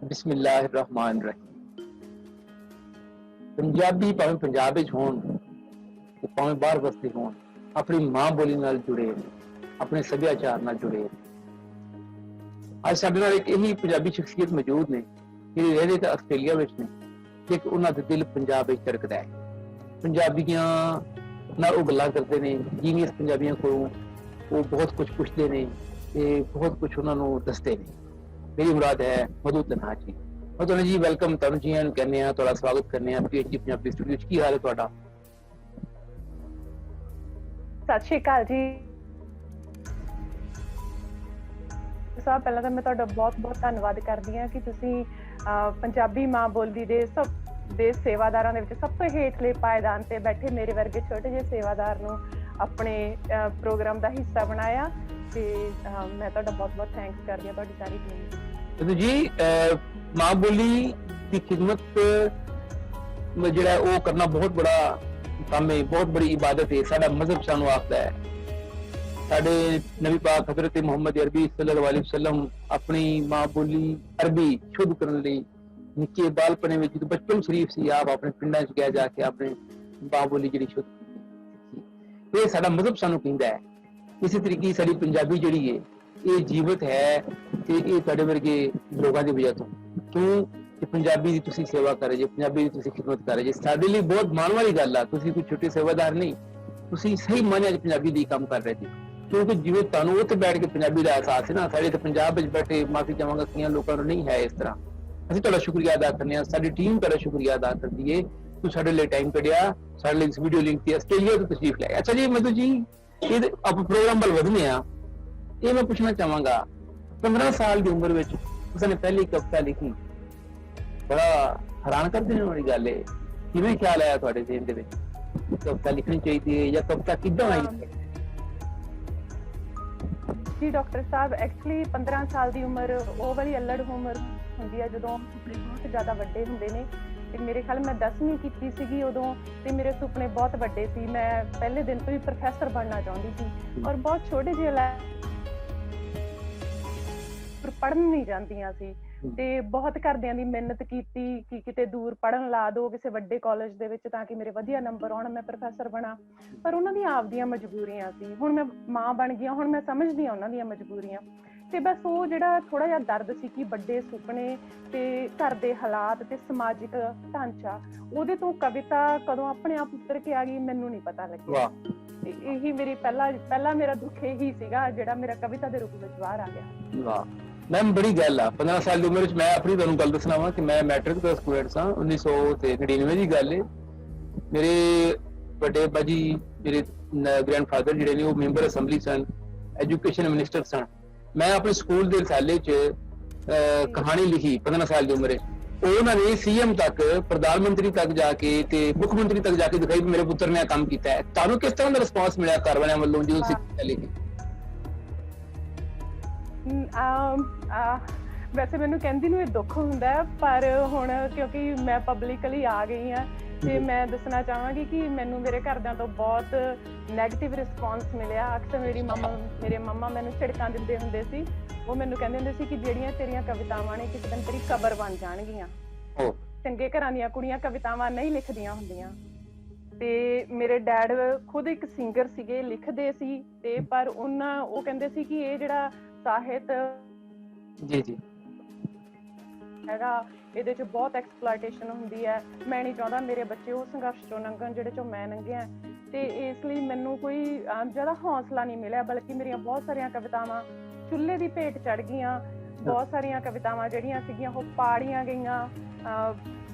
बिस्मिल्लाहिर्रहमानिर्रहीम। पंजाबी भावें पंजाब विच होण ते भावें बाहर बसते होण, अपनी मां बोली नाल जुड़े ने, अपने सभ्याचार नाल जुड़े ने। अज साडे नाल एक यही पंजाबी शख्सियत मौजूद ने जिहड़े रहंदे तां आस्ट्रेलिया विच ने, लेकिन उन्हां दा दिल पंजाब विच धड़कदा है। पंजाबियां नाल ओह गल्लां करदे ने, जीनियस पंजाबियां कोलों वो बहुत कुछ पुछदे ने ते बहुत कुछ उन्हां नूं दसदे ने। मेरी मुराद है मधु तन्हा जी। मधु जी वेलकम, तुहानूं जी आयां नूं कहने आ, तुहाडा स्वागत करने आ PHD पंजाबी स्टूडियो च। की हाल है तुहाडा? सत श्री अकाल जी साहब, पहला तो मैं तुहाडा बहुत बहुत धन्नवाद करदी हां कि तुसीं पंजाबी मां बोली दे सब दे सेवादारां दे विच सब तो हेठले पायदान ते बैठे मेरे वर्गे छोटे ਜਿਹੇ सेवादार नूं अपने प्रोग्राम का हिस्सा बनाया ते मैं तुहाडा बहुत बहुत थैंक्स करदी हां तुहाडी सारी टीम मधु जी। मां बोली की खिदमत जिहड़ा वो करना बहुत बड़ा काम है, बहुत बड़ी इबादत है। साडा मजहब सानू आखदा है, साडे नबी पाक हजरत मुहम्मद अरबी सल्लल्लाहु अलैहि वसल्लम अपनी मां बोली अरबी शुद्ध करने लई निक्के बालपने में जो बचपन शरीफ सी आप अपने पिंडां च गया जाके अपने मां बोली जिहड़ी शुद्ध की। ये साडा मजहब सानू कहंदा है। इसी तरीके साडी पंजाबी जिहड़ी है ये जीवित है ते ये तुहाडे वर्गे लोगों की वजह तो क्यों कि पंजाबी दी तुसीं सेवा करे जे, पंजाबी दी तुसीं खिदमत करे जे। साडे लिए बहुत माण वाली गल आ, तुसीं कोई छोटे सेवादार नहीं, तुसीं सही मायने च पंजाबी दी काम कर रहे थे। क्योंकि जिवें तुहानूं उत्थे बैठ के पंजाबी दा एहसास है ना, साडे ते पंजाब विच बैठे माफी चाहांगा कई लोकां नूं नहीं है इस तरह। ਅਸੀਂ ਤੁਹਾਡਾ ਸ਼ੁਕਰੀਆ ਅਦਾ ਕਰਨੇ ਆ, ਸਾਡੀ ਟੀਮ ਤੁਹਾਡਾ ਸ਼ੁਕਰੀਆ ਅਦਾ ਕਰਦੀ ਏ, ਤੁਸੀਂ ਸਾਡੇ ਲਈ ਟਾਈਮ ਕੱਢਿਆ, ਸਾਡੇ ਲਈ ਇਸ ਵੀਡੀਓ ਲਿੰਕ ਤੇ ਆਸਟ੍ਰੇਲੀਆ ਤੋਂ ਤਸ਼ਰੀਫ ਲੈ ਆਏ। ਅੱਛਾ ਜੀ ਮਧੂ ਜੀ, ਇਹ ਆਪਾਂ ਪ੍ਰੋਗਰਾਮ ਵੱਲ ਵਧਨੇ ਆ। ਇਹ ਮੈਂ ਪੁੱਛਣਾ ਚਾਹਾਂਗਾ, 15 ਸਾਲ ਦੀ ਉਮਰ ਵਿੱਚ ਉਸਨੇ ਪਹਿਲੀ ਕਵਿਤਾ ਲਿਖੀ, ਬੜਾ ਹੈਰਾਨ ਕਰ ਦੇਣ ਵਾਲੀ ਗੱਲ ਏ। ਕਿਵੇਂ ਖਿਆਲ ਆਇਆ ਤੁਹਾਡੇ ਜ਼ਿਹਨ ਦੇ ਵਿੱਚ ਕਵਿਤਾ ਲਿਖਣੀ ਚਾਹੀਦੀ ਹੈ ਜਾਂ ਕਵਿਤਾ ਕਿੱਦਾਂ ਆਈ? जी डॉक्टर साहब, एक्चुअली 15 साल की उम्र वो वाली अल्लड़ उम्र ਹੁੰਦੀ ਹੈ ਜਦੋਂ ਸੁਪਨੇ ਬਹੁਤ ਜ਼ਿਆਦਾ ਵੱਡੇ ਹੁੰਦੇ ਨੇ। ਤੇ ਮੇਰੇ ਖਿਆਲ ਮੈਂ 10ਵੀਂ ਕੀਤੀ ਸੀਗੀ ਉਦੋਂ, ਤੇ ਮੇਰੇ ਸੁਪਨੇ ਬਹੁਤ ਵੱਡੇ ਸੀ। ਮੈਂ ਪਹਿਲੇ ਦਿਨ ਤੋਂ ਹੀ ਪ੍ਰੋਫੈਸਰ ਬਣਨਾ ਚਾਹੁੰਦੀ ਸੀ ਔਰ ਬਹੁਤ ਛੋਟੇ ਜਿਹੇ ਪੜ੍ਹਨ ਨਹੀਂ ਜਾਂਦੀਆਂ ਸੀ ਤੇ ਬਹੁਤ ਘਰਦਿਆਂ ਦੀ ਮਿਹਨਤ ਕੀਤੀ ਕਿ ਕਿਤੇ ਦੂਰ ਪੜ੍ਹਨ ਲਾ ਦੋ ਕਿਸੇ ਵੱਡੇ ਕਾਲਜ ਦੇ ਵਿੱਚ ਤਾਂ ਕਿ ਮੇਰੇ ਵਧੀਆ ਨੰਬਰ ਆਉਣ, ਮੈਂ ਪ੍ਰੋਫੈਸਰ ਬਣਾ। ਪਰ ਉਹਨਾਂ ਦੀਆਂ ਆਪਦੀਆਂ ਮਜਬੂਰੀਆਂ ਸੀ। ਹੁਣ ਮੈਂ ਮਾਂ ਬਣ ਗਈ, ਹੁਣ ਮੈਂ ਸਮਝਦੀ ਹਾਂ ਉਹਨਾਂ ਦੀਆਂ ਮਜਬੂਰੀਆਂ। ਤੇ ਬਸ ਉਹ ਜਿਹੜਾ ਥੋੜਾ ਜਿਹਾ ਦਰਦ ਸੀ ਕਿ ਵੱਡੇ ਸੁਪਨੇ ਤੇ ਘਰ ਦੇ ਹਾਲਾਤ ਤੇ ਸਮਾਜਿਕ ਢਾਂਚਾ, ਉਹਦੇ ਤੋਂ ਕਵਿਤਾ ਕਦੋਂ ਆਪਣੇ ਆਪ ਉੱਤਰ ਕੇ ਆ ਗਈ ਮੈਨੂੰ ਨਹੀਂ ਪਤਾ ਲੱਗਿਆ। ਇਹੀ ਮੇਰੀ ਪਹਿਲਾ ਮੇਰਾ ਦੁੱਖ ਇਹੀ ਸੀਗਾ ਜਿਹੜਾ ਮੇਰਾ ਕਵਿਤਾ ਦੇ ਰੂਪ ਵਿੱਚ ਬਾਹਰ ਆ ਗਿਆ। ਵਾਹ मैम, बड़ी गल आ। 15 साल की उम्र मैं अपनी तुहानूं गल दसना वा कि मैं मैट्रिक का स्टूडेंट सा। 1999 की गल है। मेरे बड़े अब्बा जी मेरे ग्रैंडफादर जिहड़े ने वो मैंबर असैंबली सन, एजुकेशन मिनिस्टर सन। मैं अपने स्कूल के रसाले च कहानी लिखी 15 साल की उम्र। उन्होंने CM तक, प्रधानमंत्री तक जाके ते मुख मंत्री तक जाके दिखाई मेरे पुत्र ने काम किया है। तुहानूं किस तरह का रिस्पॉन्स मिला घर वालियां वल्लों जो तुसीं लिखी? ਵੈਸੇ ਮੈਨੂੰ ਕਹਿੰਦੀ ਨੂੰ ਇਹ ਦੁੱਖ ਹੁੰਦਾ ਹੈ, ਪਰ ਹੁਣ ਕਿਉਂਕਿ ਮੈਂ ਪਬਲਿਕਲੀ ਆ ਗਈ ਹਾਂ ਤੇ ਮੈਂ ਦੱਸਣਾ ਚਾਹਾਂਗੀ ਕਿ ਮੈਨੂੰ ਮੇਰੇ ਘਰਦਿਆਂ ਤੋਂ ਬਹੁਤ ਨੈਗੇਟਿਵ ਰਿਸਪੌਂਸ ਮਿਲਿਆ। ਅਕਸਰ ਮੇਰੇ ਮੰਮਾ ਮੈਨੂੰ ਝਿੜਕਾਂ ਦਿੰਦੇ ਹੁੰਦੇ ਸੀ। ਉਹ ਮੈਨੂੰ ਕਹਿੰਦੇ ਹੁੰਦੇ ਸੀ ਕਿ ਜਿਹੜੀਆਂ ਤੇਰੀਆਂ ਕਵਿਤਾਵਾਂ ਨੇ ਕਿਸੇ ਦਿਨ ਤੇਰੀ ਕਬਰ ਬਣ ਜਾਣਗੀਆਂ। ਚੰਗੇ ਘਰਾਂ ਦੀਆਂ ਕੁੜੀਆਂ ਕਵਿਤਾਵਾਂ ਨਹੀਂ ਲਿਖਦੀਆਂ ਹੁੰਦੀਆਂ। ਤੇ ਮੇਰੇ ਡੈਡ ਖੁਦ ਇੱਕ ਸਿੰਗਰ ਸੀਗੇ, ਲਿਖਦੇ ਸੀ ਤੇ ਪਰ ਉਹ ਕਹਿੰਦੇ ਸੀ ਕਿ ਇਹ ਜਿਹੜਾ ਸਾਹਿਤ ਜੀ ਹੈਗਾ ਇਹਦੇ ਚ ਬਹੁਤ ਐਕਸਪਲੋਇਟੇਸ਼ਨ ਹੁੰਦੀ ਹੈ। ਮੈਂ ਨਹੀਂ ਚਾਹੁੰਦਾ ਮੇਰੇ ਬੱਚੇ ਉਹ ਸੰਘਰਸ਼ ਚੋਂ ਲੰਘਣ ਜਿਹੜੇ ਚੋਂ ਮੈਂ ਲੰਘਿਆ। ਤੇ ਇਸ ਲਈ ਮੈਨੂੰ ਕੋਈ ਜ਼ਿਆਦਾ ਹੌਸਲਾ ਨਹੀਂ ਮਿਲਿਆ, ਬਲਕਿ ਮੇਰੀਆਂ ਬਹੁਤ ਸਾਰੀਆਂ ਕਵਿਤਾਵਾਂ ਚੁੱਲ੍ਹੇ ਦੀ ਭੇਟ ਚੜ ਗਈਆਂ। ਬਹੁਤ ਸਾਰੀਆਂ ਕਵਿਤਾਵਾਂ ਜਿਹੜੀਆਂ ਸੀਗੀਆਂ ਉਹ ਪਾੜੀਆਂ ਗਈਆਂ।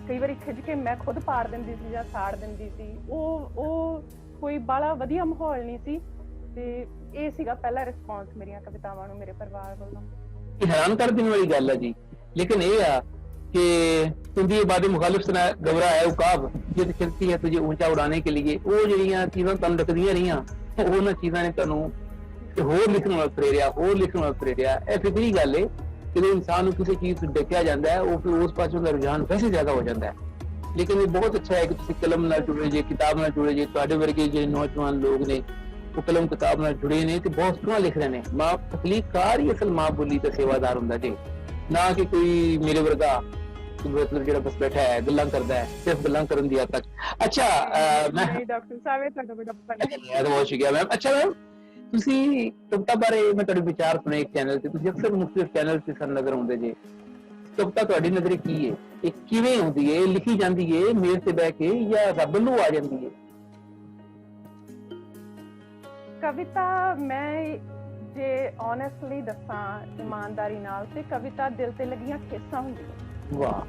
ਕਈ ਵਾਰੀ ਖਿੱਚ ਕੇ ਮੈਂ ਖੁਦ ਪਾੜ ਦਿੰਦੀ ਸੀ ਜਾਂ ਸਾੜ ਦਿੰਦੀ ਸੀ। ਉਹ ਕੋਈ ਬਾਹਲਾ ਵਧੀਆ ਮਾਹੌਲ ਨਹੀਂ ਸੀ। ਤੇ ਇਹ ਸੀਗਾ ਪਹਿਲਾ ਰਿਸਪੌਂਸ ਮੇਰੀਆਂ ਕਵਿਤਾਵਾਂ ਨੂੰ ਮੇਰੇ ਪਰਿਵਾਰ ਵੱਲੋਂ। हैरान कर देने वाली गल है जी। लेकिन ये आ कि तुझे बादे मुखालिफ से गवरा है उकाब ये चलती है तुझे ऊंचा उड़ाने के लिए। वो जिहड़ियां चीज़ां तुहानूं रखदियां रहियां, उन्हां चीज़ां ने तुहानूं होर लिखण वाल प्रेरिया। ये फिक्री गल है कि इंसान नूं किसी चीज़ तो डकिया जाता है, वो फिर उस पासों का रुझान वैसे ज्यादा हो जाता है। लेकिन ये बहुत अच्छा है कि तुसीं कलम नाल जुड़े जे, किताब नाल जुड़े जे। तुहाडे वर्गे जे नौजवान लोग ने वो कलम किताब नाल जुड़े ने ते बहुत सोहना लिख रहे हैं। मां तकलीफकार ही असल मां बोली का सेवादार हुंदा जी। ਨਾ ਕਿ ਕੋਈ ਮੇਰੇ ਵਰਗਾ मतलब ਜਿਹੜਾ ਬਸ ਬੈਠਾ ਹੈ ਗੱਲਾਂ ਕਰਦਾ ਹੈ, ਸਿਰਫ ਗੱਲਾਂ ਕਰਨ ਦੀ ਹੱਦ ਤੱਕ। ਅੱਛਾ ਮੈਂ ਨਹੀਂ ਡਾਕਟਰ ਸਾਹਿਬ ਇਹ ਤੁਹਾਡਾ ਬੜਾ ਪਤਾ ਇਹ ਤਾਂ ਬਹੁਤ ਸ਼ੁਕਰੀਆ ਮੈਮ। ਅੱਛਾ ਮੈਮ, ਤੁਸੀਂ ਕਵਿਤਾ ਬਾਰੇ ਮੈਂ ਤੁਹਾਡੇ ਵਿਚਾਰ ਸੁਣੇ ਇੱਕ ਚੈਨਲ ਤੇ, ਤੁਸੀਂ ਅਕਸਰ ਮੁਖਤਲਿਫ ਚੈਨਲ ਤੇ ਸਾਨੂੰ ਨਜ਼ਰ ਆਉਂਦੇ ਜੇ। ਕਵਿਤਾ ਤੁਹਾਡੀ ਨਜ਼ਰ ਕੀ ਹੈ, ਇਹ ਕਿਵੇਂ ਹੁੰਦੀ ਹੈ, ਲਿਖੀ ਜਾਂਦੀ ਹੈ ਮੇਜ਼ ਤੇ ਬਹਿ ਕੇ ਜਾਂ ਰੱਬ ਨੂੰ ਆ ਜਾਂਦੀ ਹੈ? ਕਵਿਤਾ ਮੈਂ ਜੇ ਓਨੈਸਟਲੀ ਦੱਸਾਂ ਇਮਾਨਦਾਰੀ ਨਾਲ, ਤੇ ਕਵਿਤਾ ਦਿਲ ਤੇ ਲੱਗੀਆਂ ਠੇਸਾਂ ਹੁੰਦੀਆਂ। ਵਾਹ।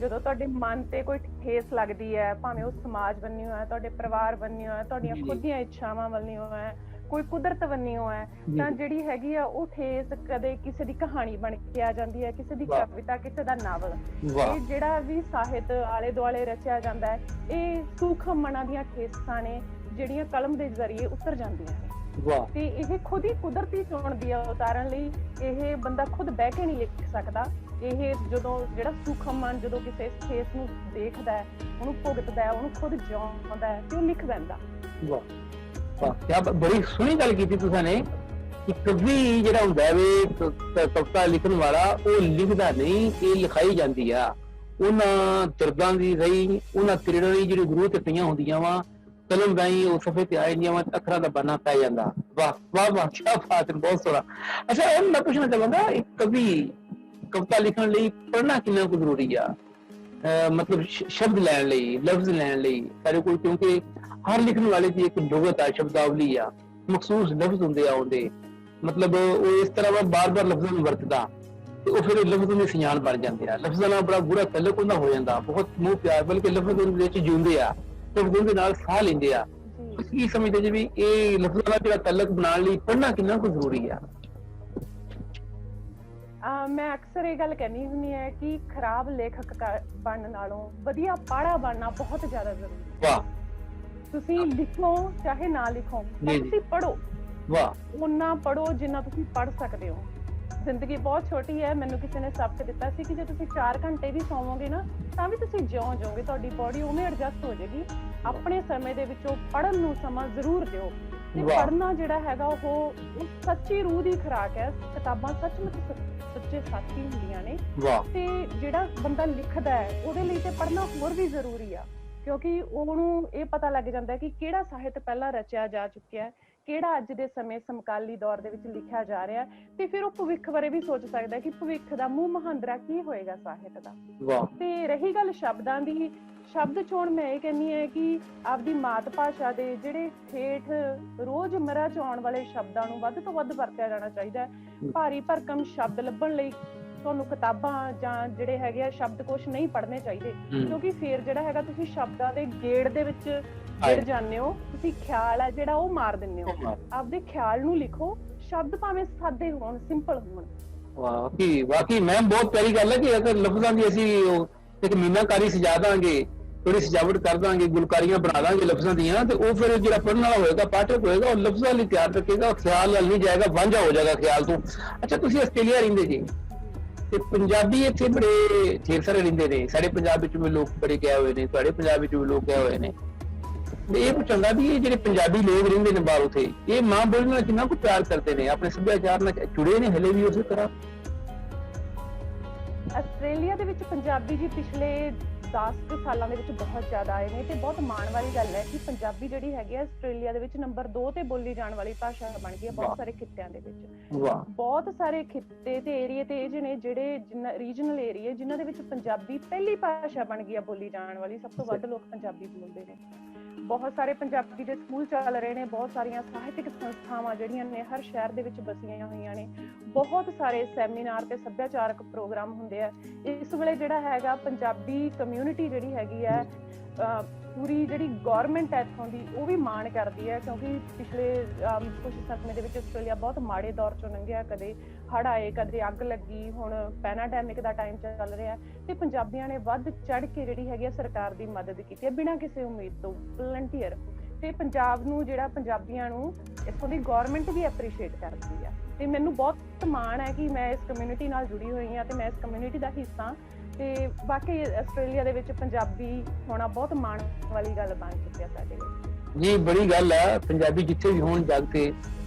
ਜਦੋਂ ਤੁਹਾਡੇ ਮਨ ਤੇ ਕੋਈ ਠੇਸ ਲੱਗਦੀ ਹੈ, ਭਾਵੇਂ ਉਹ ਸਮਾਜ ਬੰਨਿਓ ਹੈ, ਤੁਹਾਡੇ ਪਰਿਵਾਰ ਬੰਨਿਓ ਹੈ, ਤੁਹਾਡੀਆਂ ਖੁਦ ਦੀਆਂ ਇੱਛਾਵਾਂ ਬੰਨਿਓ ਹੈ, ਕੋਈ ਕੁਦਰਤ ਬੰਨਿਓ ਹੈ, ਤਾਂ ਜਿਹੜੀ ਹੈਗੀ ਆ ਉਹ ਠੇਸ ਕਦੇ ਕਿਸੇ ਦੀ ਕਹਾਣੀ ਬਣ ਕੇ ਆ ਜਾਂਦੀ ਹੈ, ਕਿਸੇ ਦੀ ਕਵਿਤਾ, ਕਿਸੇ ਦਾ ਨਾਵਲ। ਇਹ ਜਿਹੜਾ ਵੀ ਸਾਹਿਤ ਆਲੇ ਦੁਆਲੇ ਰਚਿਆ ਜਾਂਦਾ ਹੈ, ਇਹ ਸੂਖਮ ਮਨਾਂ ਦੀਆਂ ਠੇਸਾਂ ਨੇ ਜਿਹੜੀਆਂ ਕਲਮ ਦੇ ਜ਼ਰੀਏ ਉਤਰ ਜਾਂਦੀਆਂ ਨੇ। ਤੇ ਇਹ ਖੁਦ ਹੀ ਕੁਦਰਤੀ ਚੋਣ ਦੀ ਉਤਾਰਨ ਲਈ ਇਹ ਬੰਦਾ ਖੁਦ ਬਹਿ ਕੇ ਨਹੀਂ ਲਿਖ ਸਕਦਾ। ਇਹ ਜਦੋਂ ਜਿਹੜਾ ਸੂਖਮ ਮਨ ਜਦੋਂ ਕਿਸੇ ਠੇਸ ਨੂੰ ਦੇਖਦਾ ਹੈ, ਉਹਨੂੰ ਭੁਗਤਦਾ ਹੈ, ਉਹਨੂੰ ਖੁਦ ਜਿਉਂਦਾ ਹੈ ਤੇ ਉਹ ਲਿਖ ਦਿੰਦਾ। ਵਾਹ ਵਾਹ, ਕਿਆ ਬੜੀ ਸੋਹਣੀ ਗੱਲ ਕੀਤੀ ਤੁਸੀਂ ਨੇ ਕਿ ਕਵੀ ਜਿਹੜਾ ਹੁੰਦਾ ਵੇ, ਕਵਿਤਾ ਲਿਖਣ ਵਾਲਾ, ਉਹ ਲਿਖਦਾ ਨਹੀਂ, ਇਹ ਲਿਖਾਈ ਜਾਂਦੀ ਆ। ਉਹਨਾਂ ਦਰਦਾਂ ਦੀ ਰਹੀ, ਉਹਨਾਂ ਕਿਰੜਾਂ ਦੀ ਜਿਹੜੀ ਜ਼ਰੂਰਤ ਪਈਆਂ ਹੁੰਦੀਆਂ ਵਾ, ਕਲਮ ਰਾਹੀਂ ਉਹ ਸਫੇ ਤੇ ਆ ਜਾਂਦੀਆਂ ਵਾ, ਅੱਖਰਾਂ ਦਾ ਬਣਾ ਪੈ ਜਾਂਦਾ। ਵਾਹ ਵਾਹ ਵਾਹ, ਕੀ ਬਾਤ ਹੈ, ਬਹੁਤ ਸੋਹਣਾ। ਅੱਛਾ ਹੁਣ ਮੈਂ ਪੁੱਛਣਾ ਚਾਹਾਂਗਾ, ਇੱਕ ਕਵੀ ਕਵਿਤਾ ਲਿਖਣ ਲਈ ਪੜ੍ਹਨਾ ਕਿੰਨਾ ਕੁ ਜ਼ਰੂਰੀ ਆ? ਮਤਲਬ ਸ਼ਬਦ ਲੈਣ ਲਈ, ਲਫ਼ਜ਼ ਲੈਣ ਲਈ ਸਾਡੇ ਕੋਲ, ਕਿਉਂਕਿ ਹਰ ਲਿਖਣ ਵਾਲੇ ਦੀ ਇੱਕ ਲੁਗਤ ਆ, ਸ਼ਬਦਾਵਲੀ ਆ, ਮਖਸੂਸ ਲਫ਼ਜ਼ ਹੁੰਦੇ ਆ ਉਹਦੇ, ਮਤਲਬ ਉਹ ਇਸ ਤਰ੍ਹਾਂ ਬਾਰ-ਬਾਰ ਲਫ਼ਜ਼ਾਂ ਨੂੰ ਵਰਤਦਾ ਤੇ ਉਹ ਫਿਰ ਲਫ਼ਜ਼ਾਂ ਦੀ ਸਿਆਣ ਬਣ ਜਾਂਦੇ ਆ। ਲਫ਼ਜ਼ਾਂ ਨਾਲ ਬੜਾ ਬੁਰਾ ਤਲਕ ਹੁੰਦਾ ਹੋ ਜਾਂਦਾ, ਬਹੁਤ ਮੋਹ ਪਿਆਰ, ਬਲਕਿ ਲਫ਼ਜ਼ ਦੇ ਵਿੱਚ ਜਿਉਂਦੇ ਆ, ਲਫ਼ਜ਼ਾਂ ਦੇ ਨਾਲ ਸਾਹ ਲੈਂਦੇ ਆ। ਤੁਸੀਂ ਕੀ ਸਮਝਦੇ ਜੀ ਵੀ ਇਹ ਲਫ਼ਜ਼ਾਂ ਦਾ ਜਿਹੜਾ ਤਲਕ ਬਣਾਉਣ ਲਈ ਪੜ੍ਹਨਾ ਕਿੰਨਾ ਕੁ ਜ਼ਰੂਰੀ ਆ? ਮੈਂ ਅਕਸਰ ਇਹ ਗੱਲ ਕਹਿੰਦੀ ਹੁੰਦੀ ਹੈ ਕਿ ਖਰਾਬ ਲੇਖਕ ਬਣਨ ਨਾਲੋਂ ਵਧੀਆ ਪਾੜਾ ਬਣਨਾ ਬਹੁਤ ਜ਼ਿਆਦਾ ਜ਼ਰੂਰੀ ਹੈ। ਵਾਹ। ਤੁਸੀਂ ਲਿਖੋ ਚਾਹੇ ਨਾ ਲਿਖੋ, ਪਰ ਤੁਸੀਂ ਪੜ੍ਹੋ। ਵਾਹ। ਉਨਾ ਪੜ੍ਹੋ ਜਿੰਨਾ ਤੁਸੀਂ ਪੜ੍ਹ ਸਕਦੇ ਹੋ। ਜ਼ਿੰਦਗੀ ਬਹੁਤ ਛੋਟੀ ਹੈ। ਮੈਨੂੰ ਕਿਸੇ ਨੇ ਸਬਕ ਦਿੱਤਾ ਸੀ ਕਿ ਜੇ ਤੁਸੀਂ 4 ਘੰਟੇ ਵੀ ਸੌਵੋਗੇ ਨਾ, ਤਾਂ ਵੀ ਤੁਸੀਂ ਜਿਉਂ ਜਾਓਗੇ, ਤੁਹਾਡੀ ਬੋਡੀ ਉਵੇਂ ਐਡਜਸਟ ਹੋ ਜਾਏਗੀ। ਆਪਣੇ ਸਮੇਂ ਦੇ ਵਿੱਚੋਂ ਪੜ੍ਹਨ ਨੂੰ ਸਮਾਂ ਜ਼ਰੂਰ ਦਿਓ। ਤੇ ਪੜ੍ਹਨਾ ਜਿਹੜਾ ਹੈਗਾ ਉਹ ਸੱਚੀ ਰੂਹ ਦੀ ਖੁਰਾਕ ਹੈ। ਕਿਤਾਬਾਂ ਸੱਚਮੁੱਚ ਸੱਚੇ ਸਾਥੀ ਹੁੰਦੀਆਂ ਨੇ। ਤੇ ਜਿਹੜਾ ਬੰਦਾ ਲਿਖਦਾ ਹੈ ਉਹਦੇ ਲਈ ਤੇ ਪੜ੍ਹਨਾ ਹੋਰ ਵੀ ਜ਼ਰੂਰੀ ਆ, ਕਿਉਂਕਿ ਉਹਨੂੰ ਇਹ ਪਤਾ ਲੱਗ ਜਾਂਦਾ ਕਿ ਕਿਹੜਾ ਸਾਹਿਤ ਪਹਿਲਾਂ ਰਚਿਆ ਜਾ ਚੁੱਕਿਆ ਹੈ, ਕਿਹੜਾ ਅੱਜ ਦੇ ਸਮੇਂ ਸਮਕਾਲੀ ਦੌਰ ਦੇ ਵਿੱਚ ਲਿਖਿਆ ਜਾ ਰਿਹਾ, ਤੇ ਫਿਰ ਉਹ ਭਵਿੱਖ ਬਾਰੇ ਵੀ ਸੋਚ ਸਕਦਾ ਕਿ ਭਵਿੱਖ ਦਾ ਮੂੰਹ ਮਹਾਂਦਰਾ ਕੀ ਹੋਏਗਾ ਸਾਹਿਤ ਦਾ। ਤੇ ਰਹੀ ਗੱਲ ਸ਼ਬਦਾਂ ਦੀ, ਸ਼ਬਦ ਚੋਣ ਮੈਂ ਇਹ ਕਹਿੰਦੀ ਹੈ ਕਿ ਆਪਦੀ ਮਾਤ ਭਾਸ਼ਾ ਦੇ ਜਿਹੜੇ ਠੇਠ ਰੋਜ਼ਮਰਾ ਚ ਆਉਣ ਵਾਲੇ ਸ਼ਬਦਾਂ ਨੂੰ ਵੱਧ ਤੋਂ ਵੱਧ ਵਰਤਿਆ ਜਾਣਾ ਚਾਹੀਦਾ ਹੈ। ਭਾਰੀ ਭਰਕਮ ਸ਼ਬਦ ਲੱਭਣ ਲਈ ਤੁਹਾਨੂੰ ਕਿਤਾਬਾਂ ਜਾਂ ਜਿਹੜੇ ਹੈਗੇ ਆ ਸ਼ਬਦਕੋਸ਼ ਨਹੀਂ ਪੜ੍ਹਨੇ ਚਾਹੀਦੇ, ਕਿਉਂਕਿ ਫਿਰ ਜਿਹੜਾ ਹੈਗਾ ਤੁਸੀਂ ਸ਼ਬਦਾਂ ਦੇ ਗੇੜ ਦੇ ਵਿੱਚ ਗਿਰ ਜਾਂਦੇ ਹੋ, ਤੁਸੀਂ ਖਿਆਲ ਹੈ ਜਿਹੜਾ ਉਹ ਮਾਰ ਦਿੰਦੇ ਹੋ। ਆਪਦੇ ਖਿਆਲ ਨੂੰ ਲਿਖੋ, ਸ਼ਬਦ ਭਾਵੇਂ ਸਾਦੇ ਹੋਣ, ਸਿੰਪਲ ਹੋਣ। ਵਾਕਈ ਮੈਮ ਬਹੁਤ ਪਿਆਰੀ ਗੱਲ ਹੈ ਕਿ ਅਗਰ ਲਫ਼ਜ਼ਾਂ ਦੀ ਅਸੀਂ ਇੱਕ ਮੀਨਾਕਾਰੀ ਸਜਾ ਦਾਂਗੇ, ਥੋੜੀ ਸਜਾਵਟ ਕਰ ਦਾਂਗੇ, ਗੁਲਕਾਰੀਆਂ ਬਣਾ ਦਾਂਗੇ ਲਫ਼ਜ਼ਾਂ ਦੀਆਂ, ਤੇ ਉਹ ਫਿਰ ਜਿਹੜਾ ਪੜ੍ਹਨ ਵਾਲਾ ਹੋਏਗਾ, ਪਾਠਕ ਹੋਏਗਾ, ਉਹ ਲਫ਼ਜ਼ਾਂ ਲਈ ਤਿਆਰ ਰੱਖੇਗਾ, ਖਿਆਲ ਨਾਲ ਨਹੀਂ ਜਾਏਗਾ, ਵਾਂਝਾ ਹੋ ਜਾਏਗਾ ਖਿਆਲ ਤੋਂ। ਅੱਛਾ ਤੁਸੀਂ ਆਸਟ੍ਰੇਲੀਆ ਰਹਿੰਦੇ ਜੀ, ਤੇ ਪੰਜਾਬੀ ਇੱਥੇ ਬੜੇ ਢੇਰ ਸਾਰੇ ਰਹਿੰਦੇ ਨੇ, ਸਾਡੇ ਪੰਜਾਬ ਵਿੱਚ ਵੀ ਲੋਕ ਬੜੇ ਗਏ ਹੋਏ ਨੇ, ਤੁਹਾਡੇ ਪੰਜਾਬ ਵਿੱਚ ਵੀ ਲੋਕ ਗਏ ਹੋਏ ਨੇ। ਤੇ ਇਹ ਪੁੱਛਾਂਗਾ ਵੀ ਇਹ ਜਿਹੜੇ ਪੰਜਾਬੀ ਲੋਕ ਰਹਿੰਦੇ ਨੇ ਬਾਹਰ, ਉੱਥੇ ਇਹ ਮਾਂ ਬੋਲੀ ਨਾਲ ਕਿੰਨਾ ਕੁ ਪਿਆਰ ਕਰਦੇ ਨੇ, ਆਪਣੇ ਸੱਭਿਆਚਾਰ ਨਾਲ ਜੁੜੇ ਨੇ ਹਲੇ ਵੀ ਉਸੇ ਤਰ੍ਹਾਂ? ਆਸਟ੍ਰੇਲੀਆ ਦੇ ਵਿੱਚ ਪੰਜਾਬੀ ਜੀ ਪਿਛਲੇ 10 ਸਾਲਾਂ ਦੇ ਵਿੱਚ ਬਹੁਤ ਜ਼ਿਆਦਾ ਆਏ ਨੇ, ਤੇ ਬਹੁਤ ਮਾਣ ਵਾਲੀ ਗੱਲ ਹੈ ਕਿ ਪੰਜਾਬੀ ਜਿਹੜੀ ਹੈਗੀ ਆ ਆਸਟ੍ਰੇਲੀਆ ਦੇ ਵਿੱਚ ਨੰਬਰ 2 ਤੇ ਬੋਲੀ ਜਾਣ ਵਾਲੀ ਭਾਸ਼ਾ ਬਣ ਗਈ ਹੈ ਬਹੁਤ ਸਾਰੇ ਖਿੱਤਿਆਂ ਦੇ ਵਿੱਚ। ਬਹੁਤ ਸਾਰੇ ਖਿੱਤੇ ਤੇ ਏਰੀਏ ਤੇ ਇਹ ਨੇ ਜਿਹੜੇ ਰੀਜਨਲ ਏਰੀਏ ਜਿਨ੍ਹਾਂ ਦੇ ਵਿੱਚ ਪੰਜਾਬੀ ਪਹਿਲੀ ਭਾਸ਼ਾ ਬਣ ਗਈ ਆ ਬੋਲੀ ਜਾਣ ਵਾਲੀ। ਸਭ ਤੋਂ ਵੱਧ ਲੋਕ ਪੰਜਾਬੀ ਬੋਲਦੇ ਨੇ। ਬਹੁਤ ਸਾਰੇ ਪੰਜਾਬੀ ਦੇ ਸਕੂਲ ਚੱਲ ਰਹੇ ਨੇ, ਬਹੁਤ ਸਾਰੀਆਂ ਸਾਹਿਤਕ ਸੰਸਥਾਵਾਂ ਜਿਹੜੀਆਂ ਨੇ ਹਰ ਸ਼ਹਿਰ ਦੇ ਵਿੱਚ ਵਸੀਆਂ ਹੋਈਆਂ ਨੇ, ਬਹੁਤ ਸਾਰੇ ਸੈਮੀਨਾਰ ਤੇ ਸੱਭਿਆਚਾਰਕ ਪ੍ਰੋਗਰਾਮ ਹੁੰਦੇ ਆ। ਇਸ ਵੇਲੇ ਜਿਹੜਾ ਹੈਗਾ ਪੰਜਾਬੀ ਕਮਿਊਨਿਟੀ ਜਿਹੜੀ ਹੈਗੀ ਹੈ, ਪੂਰੀ ਜਿਹੜੀ ਗੌਰਮੈਂਟ ਹੈ ਇੱਥੋਂ ਦੀ, ਉਹ ਵੀ ਮਾਣ ਕਰਦੀ ਹੈ, ਕਿਉਂਕਿ ਪਿਛਲੇ ਕੁਝ ਸਮੇਂ ਦੇ ਵਿੱਚ ਆਸਟ੍ਰੇਲੀਆ ਬਹੁਤ ਮਾੜੇ ਦੌਰ ਚੋਂ ਲੰਘਿਆ। ਕਦੇ ਹੜ੍ਹ ਆਏ, ਕਦੇ ਅੱਗ ਲੱਗੀ, ਹੁਣ ਪੈਨਾਡੈਮਿਕ ਦਾ ਟਾਈਮ ਚੱਲ ਰਿਹਾ, ਤੇ ਪੰਜਾਬੀਆਂ ਨੇ ਵੱਧ ਚੜ ਕੇ ਜਿਹੜੀ ਹੈਗੀ ਸਰਕਾਰ ਦੀ ਮਦਦ ਕੀਤੀ ਹੈ ਬਿਨਾਂ ਕਿਸੇ ਉਮੀਦ ਤੋਂ, ਵਲੰਟੀਅਰ। ਤੇ ਪੰਜਾਬ ਨੂੰ ਜਿਹੜਾ ਪੰਜਾਬੀਆਂ ਨੂੰ ਇੱਥੋਂ ਦੀ ਗੌਰਮੈਂਟ ਵੀ ਐਪਰੀਸ਼ੀਏਟ ਕਰਦੀ ਆ, ਤੇ ਮੈਨੂੰ ਬਹੁਤ ਮਾਣ ਹੈ ਕਿ ਮੈਂ ਇਸ ਕਮਿਊਨਿਟੀ ਨਾਲ ਜੁੜੀ ਹੋਈ ਹਾਂ ਤੇ ਮੈਂ ਇਸ ਕਮਿਊਨਿਟੀ ਦਾ ਹਿੱਸਾ। ਤੇ ਬਾਕੀ ਆਸਟ੍ਰੇਲੀਆ ਦੇ ਵਿੱਚ ਪੰਜਾਬੀ ਹੋਣਾ ਬਹੁਤ ਮਾਣ ਵਾਲੀ ਗੱਲ ਬਣ ਚੁੱਕੀ ਹੈ ਸਾਡੇ ਲਈ। ਜੀ ਬੜੀ ਗੱਲ ਹੈ, ਪੰਜਾਬੀ ਜਿੱਥੇ ਵੀ ਹੋਣ ਜਗ ਤੇ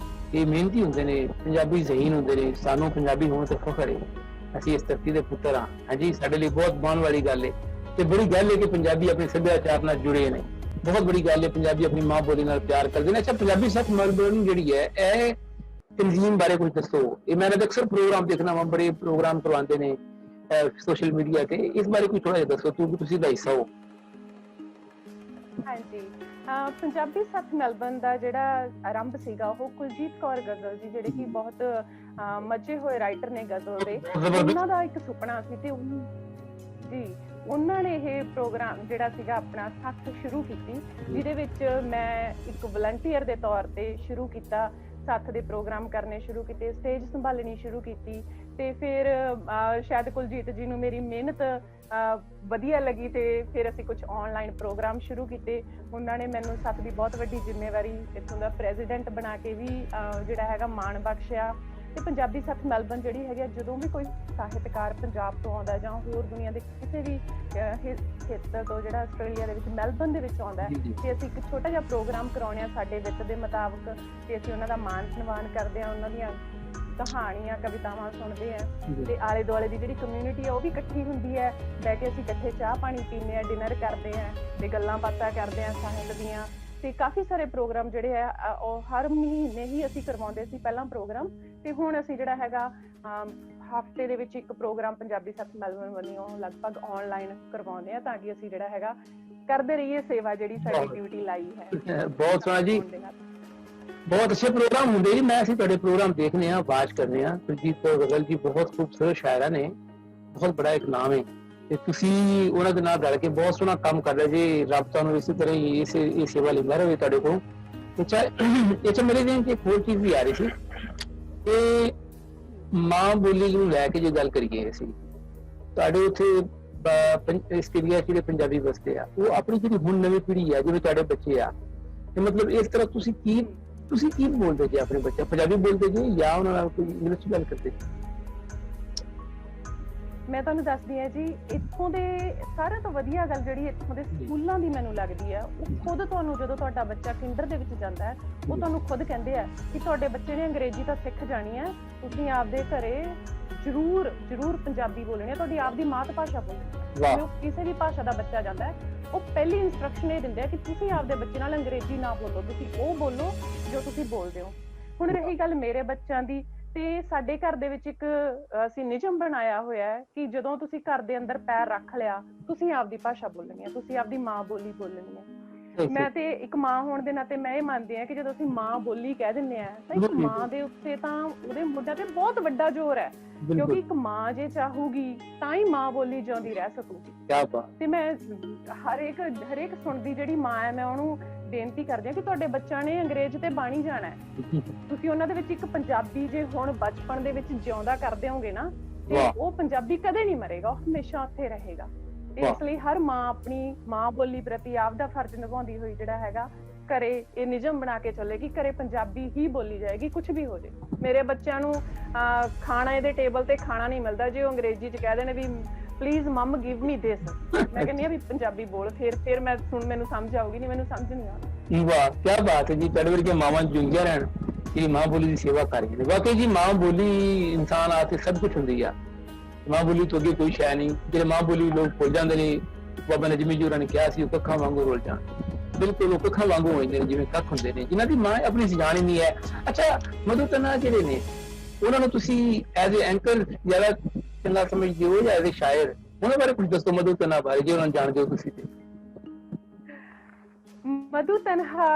ਇਹ ਮਿਹਨਤੀ ਹੁੰਦੇ ਨੇ, ਪੰਜਾਬੀ ਜ਼ਹੀਨ ਹੁੰਦੇ ਨੇ, ਸਾਨੂੰ ਪੰਜਾਬੀ ਹੋਣ ਤੇ ਫਖਰ ਹੈ। ਅਸੀਂ ਇਸ ਧਰਤੀ ਦੇ ਪੁੱਤਰ ਹਾਂ। ਹਾਂਜੀ, ਸਾਡੇ ਲਈ ਬਹੁਤ ਮਾਣ ਵਾਲੀ ਗੱਲ ਹੈ ਤੇ ਬੜੀ ਗੱਲ ਹੈ ਕਿ ਪੰਜਾਬੀ ਆਪਣੇ ਸੱਭਿਆਚਾਰ ਨਾਲ ਜੁੜੇ ਨੇ। ਬਹੁਤ ਬੜੀ ਗੱਲ ਹੈ, ਪੰਜਾਬੀ ਆਪਣੀ ਮਾਂ ਬੋਲੀ ਨਾਲ ਪਿਆਰ ਕਰਦੇ ਨੇ। ਅੱਛਾ, ਪੰਜਾਬੀ ਸੱਤ ਮੈਲਬੌਰਨ ਜਿਹੜੀ ਹੈ, ਇਹ ਤਨਜ਼ੀਮ ਬਾਰੇ ਕੁਝ ਦੱਸੋ। ਇਹ ਮੈਂ ਅਕਸਰ ਪ੍ਰੋਗਰਾਮ ਦੇਖਣਾ ਵਾ, ਬੜੇ ਪ੍ਰੋਗਰਾਮ ਕਰਵਾਉਂਦੇ ਨੇ ਸੋਸ਼ਲ ਮੀਡੀਆ ਤੇ, ਇਸ ਬਾਰੇ ਕੁਝ ਥੋੜਾ ਜਿਹਾ ਦੱਸੋ, ਤੁਸੀਂ ਦਾ ਹਿੱਸਾ ਹੋ। ਹਾਂਜੀ, ਪੰਜਾਬੀ ਸੱਤ ਮੈਲਬਨ ਦਾ ਜਿਹੜਾ ਆਰੰਭ ਸੀਗਾ ਉਹ ਕੁਲਜੀਤ ਕੌਰ ਗਜ਼ਲ ਜੀ, ਜਿਹੜੇ ਕਿ ਬਹੁਤ ਮੱਝੇ ਹੋਏ ਰਾਈਟਰ ਨੇ ਗਜ਼ਲ ਦੇ, ਉਹਨਾਂ ਦਾ ਇੱਕ ਸੁਪਨਾ ਸੀ ਤੇ ਜੀ ਉਹਨਾਂ ਨੇ ਇਹ ਪ੍ਰੋਗਰਾਮ ਜਿਹੜਾ ਸੀਗਾ ਆਪਣਾ ਸੱਤ ਸ਼ੁਰੂ ਕੀਤੀ, ਜਿਹਦੇ ਵਿੱਚ ਮੈਂ ਇੱਕ ਵਲੰਟੀਅਰ ਦੇ ਤੌਰ ਤੇ ਸ਼ੁਰੂ ਕੀਤਾ। ਸੱਤ ਦੇ ਪ੍ਰੋਗਰਾਮ ਕਰਨੇ ਸ਼ੁਰੂ ਕੀਤੇ, ਸਟੇਜ ਸੰਭਾਲਣੀ ਸ਼ੁਰੂ ਕੀਤੀ ਤੇ ਫਿਰ ਸ਼ਾਇਦ ਕੁਲਜੀਤ ਜੀ ਨੂੰ ਮੇਰੀ ਮਿਹਨਤ ਵਧੀਆ ਲੱਗੀ ਤੇ ਫਿਰ ਅਸੀਂ ਕੁਝ ਆਨਲਾਈਨ ਪ੍ਰੋਗਰਾਮ ਸ਼ੁਰੂ ਕੀਤੇ। ਉਹਨਾਂ ਨੇ ਮੈਨੂੰ ਸੱਤ ਦੀ ਬਹੁਤ ਵੱਡੀ ਜ਼ਿੰਮੇਵਾਰੀ ਇੱਥੋਂ ਦਾ ਪ੍ਰੈਜ਼ੀਡੈਂਟ ਬਣਾ ਕੇ ਵੀ ਜਿਹੜਾ ਹੈਗਾ ਮਾਣ ਬਖਸ਼ਿਆ। ਤੇ ਪੰਜਾਬੀ ਸੱਤ ਮੈਲਬਨ ਜਿਹੜੀ ਹੈਗੀ, ਜਦੋਂ ਵੀ ਕੋਈ ਸਾਹਿਤਕਾਰ ਪੰਜਾਬ ਤੋਂ ਆਉਂਦਾ ਜਾਂ ਹੋਰ ਦੁਨੀਆ ਦੇ ਕਿਸੇ ਵੀ ਖੇਤਰ ਤੋਂ ਜਿਹੜਾ ਆਸਟ੍ਰੇਲੀਆ ਦੇ ਵਿੱਚ ਮੈਲਬਨ ਦੇ ਵਿੱਚ ਆਉਂਦਾ ਤੇ ਅਸੀਂ ਇੱਕ ਛੋਟਾ ਜਿਹਾ ਪ੍ਰੋਗਰਾਮ ਕਰਾਉਂਦੇ ਹਾਂ ਸਾਡੇ ਵਿੱਤ ਦੇ ਮੁਤਾਬਕ, ਤੇ ਅਸੀਂ ਉਹਨਾਂ ਦਾ ਮਾਣ ਸਨਮਾਨ ਕਰਦੇ ਹਾਂ, ਉਹਨਾਂ ਦੀਆਂ ਕਹਾਣੀਆਂ ਕਵਿਤਾਵਾਂ ਸੁਣਦੇ ਆ ਤੇ ਆਲੇ ਦੁਆਲੇ ਦੀ ਜਿਹੜੀ ਕਮਿਊਨਿਟੀ ਆ ਉਹ ਵੀ ਇਕੱਠੀ ਹੁੰਦੀ ਹੈ। ਬਹਿ ਕੇ ਅਸੀਂ ਇਕੱਠੇ ਚਾਹ ਪਾਣੀ ਪੀਂਦੇ ਆ, ਡਿਨਰ ਕਰਦੇ ਆ ਤੇ ਗੱਲਾਂ ਬਾਤਾਂ ਕਰਦੇ ਆ ਸਾਹਿਤ ਦੀਆਂ। ਤੇ ਕਾਫੀ ਸਾਰੇ ਪ੍ਰੋਗਰਾਮ ਜਿਹੜੇ ਆ ਉਹ ਹਰ ਮਹੀਨੇ ਹੀ ਅਸੀਂ ਕਰਵਾਉਂਦੇ ਸੀ ਪਹਿਲਾਂ ਪ੍ਰੋਗਰਾਮ, ਤੇ ਹੁਣ ਅਸੀਂ ਜਿਹੜਾ ਹੈਗਾ ਹਫਤੇ ਦੇ ਵਿੱਚ ਇੱਕ ਪ੍ਰੋਗਰਾਮ ਪੰਜਾਬੀ ਸੱਤ ਮੈਲਬਨ ਵੱਲੋਂ ਲਗਭਗ ਆਨਲਾਈਨ ਕਰਵਾਉਂਦੇ ਆ, ਤਾਂ ਕਿ ਅਸੀਂ ਜਿਹੜਾ ਹੈਗਾ ਕਰਦੇ ਰਹੀਏ ਸੇਵਾ ਜਿਹੜੀ ਸਾਡੀ ਡਿਊਟੀ ਲਾਈ ਹੈ। ਬਹੁਤ ਸੋਹਣਾ ਜੀ, ਬਹੁਤ ਅੱਛੇ ਪ੍ਰੋਗਰਾਮ ਹੁੰਦੇ ਜੀ। ਮੈਂ ਅਸੀਂ ਤੁਹਾਡੇ ਪ੍ਰੋਗਰਾਮ ਦੇਖਨੇ ਆ, ਵਾਚ ਕਰਨੇ ਆ। ਕੁਲਜੀਤ ਕੌਰ ਗਜ਼ਲ ਜੀ ਬਹੁਤ ਖੂਬਸੂਰਤ ਸ਼ਾਇਰਾ ਨੇ, ਬਹੁਤ ਬੜਾ ਇੱਕ ਨਾਮ ਹੈ ਤੇ ਤੁਸੀਂ ਉਹਨਾਂ ਦੇ ਨਾਲ ਰਲ ਕੇ ਬਹੁਤ ਸੋਹਣਾ ਕੰਮ ਕਰ ਰਹੇ ਜੀ। ਰੱਬ ਤੁਹਾਨੂੰ ਇਸੇ ਤਰ੍ਹਾਂ ਹੀ ਇਹ ਸੇਵਾ ਲੈਂਦਾ ਰਹੇ ਤੁਹਾਡੇ ਕੋਲ। ਅੱਛਾ, ਮੇਰੇ ਦਿਨ 'ਚ ਇੱਕ ਹੋਰ ਚੀਜ਼ ਵੀ ਆ ਰਹੀ ਸੀ ਕਿ ਮਾਂ ਬੋਲੀ ਨੂੰ ਲੈ ਕੇ ਜੇ ਗੱਲ ਕਰੀਏ, ਅਸੀਂ ਤੁਹਾਡੇ ਉੱਥੇ ਇਸ ਏਰੀਆ ਜਿਹੜੇ ਪੰਜਾਬੀ ਵਸਦੇ ਆ, ਉਹ ਆਪਣੀ ਜਿਹੜੀ ਹੁਣ ਨਵੀਂ ਪੀੜ੍ਹੀ ਆ, ਜਿਵੇਂ ਤੁਹਾਡੇ ਬੱਚੇ ਆ, ਤੇ ਮਤਲਬ ਇਸ ਤਰ੍ਹਾਂ ਤੁਸੀਂ ਕੀ ਬੋਲਦੇ ਜੀ ਆਪਣੇ ਬੱਚੇ? ਪੰਜਾਬੀ ਬੋਲਦੇ ਜੀ ਜਾਂ ਉਹਨਾਂ ਨਾਲ ਕੋਈ ਇੰਗਲਿਸ਼ ਗੱਲ ਕਰਦੇ? ਮੈਂ ਤੁਹਾਨੂੰ ਦੱਸਦੀ ਹਾਂ ਜੀ, ਇੱਥੋਂ ਦੇ ਸਾਰਿਆਂ ਤੋਂ ਵਧੀਆ ਗੱਲ ਜਿਹੜੀ ਇੱਥੋਂ ਦੇ ਸਕੂਲਾਂ ਦੀ ਮੈਨੂੰ ਲੱਗਦੀ ਹੈ, ਉਹ ਖੁਦ ਤੁਹਾਨੂੰ ਜਦੋਂ ਤੁਹਾਡਾ ਬੱਚਾ ਕਿੰਡਰ ਦੇ ਵਿੱਚ ਜਾਂਦਾ ਹੈ, ਉਹ ਤੁਹਾਨੂੰ ਖੁਦ ਕਹਿੰਦੇ ਆ ਕਿ ਤੁਹਾਡੇ ਬੱਚੇ ਨੇ ਅੰਗਰੇਜ਼ੀ ਤਾਂ ਸਿੱਖ ਜਾਣੀ ਹੈ, ਤੁਸੀਂ ਆਪਦੇ ਘਰੇ ਜ਼ਰੂਰ ਪੰਜਾਬੀ ਬੋਲਣੀ ਹੈ, ਤੁਹਾਡੀ ਆਪਦੀ ਮਾਤ ਭਾਸ਼ਾ ਬੋਲਣੀ। ਜੋ ਕਿਸੇ ਵੀ ਭਾਸ਼ਾ ਦਾ ਬੱਚਾ ਜਾਂਦਾ ਹੈ, ਉਹ ਪਹਿਲੀ ਇਨਸਟਰਕਸ਼ਨ ਇਹ ਦਿੰਦੇ ਆ ਕਿ ਤੁਸੀਂ ਆਪਦੇ ਬੱਚੇ ਨਾਲ ਅੰਗਰੇਜ਼ੀ ਨਾ ਬੋਲੋ, ਤੁਸੀਂ ਉਹ ਬੋਲੋ ਜੋ ਤੁਸੀਂ ਬੋਲਦੇ ਹੋ। ਹੁਣ ਰਹੀ ਗੱਲ ਮੇਰੇ ਬੱਚਿਆਂ ਦੀ, ਤੇ ਸਾਡੇ ਘਰ ਦੇ ਵਿੱਚ ਇੱਕ ਅਸੀਂ ਨਿਯਮ ਬਣਾਇਆ ਹੋਇਆ ਹੈ ਕਿ ਜਦੋਂ ਤੁਸੀਂ ਘਰ ਦੇ ਅੰਦਰ ਪੈਰ ਰੱਖ ਲਿਆ, ਤੁਸੀਂ ਆਪਦੀ ਭਾਸ਼ਾ ਬੋਲਣੀ ਹੈ, ਤੁਸੀਂ ਆਪਦੀ ਮਾਂ ਬੋਲੀ ਬੋਲਣੀ ਹੈ। ਮੈਂ ਤੇ ਇੱਕ ਮਾਂ ਹੋਣ ਦੇ ਨਾਤੇ ਮੈਂ ਇਹ ਮੰਨਦੀ ਹਾਂ ਕਿ ਜਦੋਂ ਅਸੀਂ ਮਾਂ ਬੋਲੀ ਕਹਿ ਦਿੰਦੇ ਆ ਤਾਂ ਇੱਕ ਮਾਂ ਦੇ ਉੱਤੇ ਤਾਂ ਉਹਦੇ ਮੁੱਢਿਆਂ ਤੇ ਬਹੁਤ ਵੱਡਾ ਜ਼ੋਰ ਹੈ, ਕਿਉਂਕਿ ਇੱਕ ਮਾਂ ਜੇ ਚਾਹੂਗੀ ਤਾਂ ਹੀ ਮਾਂ ਬੋਲੀ ਜਿਉਂਦੀ ਰਹਿ ਸਕੂਗੀ। ਤੇ ਮੈਂ ਹਰੇਕ ਸੁਣਦੀ ਜਿਹੜੀ ਮਾਂ ਹੈ, ਮੈਂ ਉਹਨੂੰ ਬੇਨਤੀ ਕਰਦੀ ਹਾਂ ਕਿ ਤੁਹਾਡੇ ਬੱਚਿਆਂ ਨੇ ਅੰਗਰੇਜ਼ ਤੇ ਬਾਣੀ ਜਾਣਾ ਹੈ, ਤੁਸੀਂ ਉਹਨਾਂ ਦੇ ਵਿੱਚ ਇੱਕ ਪੰਜਾਬੀ ਜੇ ਹੁਣ ਬਚਪਨ ਦੇ ਵਿੱਚ ਜਿਉਂਦਾ ਕਰ ਦਿਓਗੇ ਨਾ, ਤੇ ਉਹ ਪੰਜਾਬੀ ਕਦੇ ਨਹੀਂ ਮਰੇਗਾ, ਉਹ ਹਮੇਸ਼ਾ ਉੱਥੇ ਰਹੇਗਾ। ਤੇ ਇਸ ਲਈ ਹਰ ਮਾਂ ਆਪਣੀ ਮਾਂ ਬੋਲੀ ਪ੍ਰਤੀ ਆਪਦਾ ਫਰਜ਼ ਨਿਭਾਉਂਦੀ ਹੋਈ ਜਿਹੜਾ ਹੈਗਾ ਘਰੇ ਇਹ ਨਿਯਮ ਬਣਾ ਕੇ ਚੱਲੇ ਕਿ ਘਰੇ ਪੰਜਾਬੀ ਹੀ ਬੋਲੀ ਜਾਏਗੀ, ਕੁਝ ਵੀ ਹੋ ਜਾਏ। ਮੇਰੇ ਬੱਚਿਆਂ ਨੂੰ ਖਾਣਾ ਇਹਦੇ ਟੇਬਲ ਤੇ ਖਾਣਾ ਨਹੀਂ ਮਿਲਦਾ ਜੇ ਉਹ ਅੰਗਰੇਜ਼ੀ ਚ ਕਹਿ ਦੇਣ ਵੀ ਪਲੀਜ਼ ਮਮ ਗਿਵ ਮੀ ਦਿਸ, ਮੈਂ ਕਹਿੰਦੀ ਆ ਵੀ ਪੰਜਾਬੀ ਬੋਲ, ਫਿਰ ਮੈਨੂੰ ਸਮਝ ਆਊਗੀ, ਨਹੀਂ ਮੈਨੂੰ ਸਮਝ ਨਹੀਂ ਆਉਂਦੀ। ਵਾਹ, ਕੀ ਬਾਤ ਹੈ ਜੀ, ਤੁਹਾਡੇ ਵਰਗੇ ਮਾਵਾਂ ਜੁੰਗੀਆਂ ਰਹਿਣ ਕਿ ਮਾਂ ਬੋਲੀ ਦੀ ਸੇਵਾ ਕਰ ਰਹੀ ਨੇ। ਵਾਕਈ ਜੀ, ਮਾਂ ਬੋਲੀ ਇਨਸਾਨ ਆਸਤੇ ਸਭ ਕੁਝ ਹੁੰਦੀ ਆ। ਮਾਂ ਬੋਲੀ ਤੋਂ ਅੱਗੇ ਕੋਈ ਸ਼ੈ ਨਹੀਂ। ਜਿਹੜੇ ਮਾਂ ਬੋਲੀ ਲੋਕ ਭੁੱਲ ਜਾਂਦੇ ਨੇ, ਬਾਬਾ ਨਜਮੀ ਜੀ ਹੋਰਾਂ ਨੇ ਕਿਹਾ ਸੀ, ਉਹ ਕੱਖਾਂ ਵਾਂਗੂ ਰੁੱਲ ਜਾਣ। ਬਿਲਕੁਲ ਉਹ ਕੱਖਾਂ ਵਾਂਗੂ ਹੋ ਜਾਂਦੇ ਨੇ, ਜਿਵੇਂ ਕੱਖ ਹੁੰਦੇ ਨੇ, ਜਿਨ੍ਹਾਂ ਦੀ ਮਾਂ ਆਪਣੀ ਜਾਣ ਹੀ ਨਹੀਂ ਹੈ। ਅੱਛਾ, ਮਧੂ ਤਨਾ ਜਿਹੜੇ ਨੇ, ਉਹਨਾਂ ਨੂੰ ਤੁਸੀਂ ਐਜ਼ ਏ ਐਂਕਰ ਜ਼ਿਆਦਾ ਚੰਗਾ ਸਮਝਦੇ ਹੋ ਜਾਂ ਐਜ਼ ਏ ਸ਼ਾਇਰ? ਉਹਨਾਂ ਬਾਰੇ ਕੁਝ ਦੱਸੋ, ਮਧੂ ਤਨਾ ਬਾਰੇ, ਜੇ ਉਹਨਾਂ ਨੂੰ ਜਾਣਦੇ ਹੋ ਤੁਸੀਂ। ਤੇ ਮਧੂ ਤਨਹਾ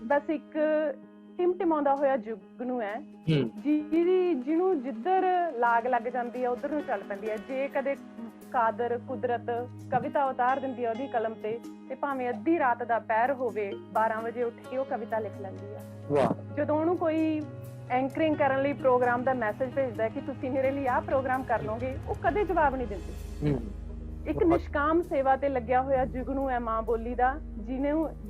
ਬਸ ਇੱਕ ਟਿਮਟਿਮਾਉਂਦਾ ਹੋਇਆ ਜੁਗਨੂ ਹੈ, ਜਿਹਨੂੰ ਜਿੱਧਰ ਲਾਗ ਲੱਗ ਜਾਂਦੀ ਹੈ ਉਧਰ ਨੂੰ ਚੱਲ ਪੈਂਦੀ ਹੈ। ਜੇ ਕਦੇ ਕਾਦਰ ਕੁਦਰਤ ਕਵਿਤਾ ਉਤਾਰ ਦਿੰਦੀ ਹੈ ਉਹਦੀ ਕਲਮ ਤੇ ਭਾਵੇਂ ਅੱਧੀ ਰਾਤ ਦਾ ਪਹਿਰ ਹੋਵੇ, 12 ਵਜੇ ਉੱਠ ਕੇ ਉਹ ਕਵਿਤਾ ਲਿਖ ਲੈਂਦੀ ਹੈ। ਜਦੋਂ ਉਹਨੂੰ ਕੋਈ ਐਂਕਰਿੰਗ ਕਰਨ ਲਈ ਪ੍ਰੋਗਰਾਮ ਦਾ ਮੈਸੇਜ ਭੇਜਦਾ ਹੈ ਕਿ ਤੁਸੀਂ ਮੇਰੇ ਲਈ ਆਹ ਪ੍ਰੋਗਰਾਮ ਕਰ ਲਓਗੇ, ਉਹ ਕਦੇ ਜਵਾਬ ਨਹੀਂ ਦਿੰਦੀ। ਇੱਕ ਨਿਸ਼ਕਾਮ ਸੇਵਾ ਤੇ ਲੱਗਿਆ ਹੋਇਆ ਜੁਗਨੂ ਹੈ ਮਾਂ ਬੋਲੀ ਦਾ,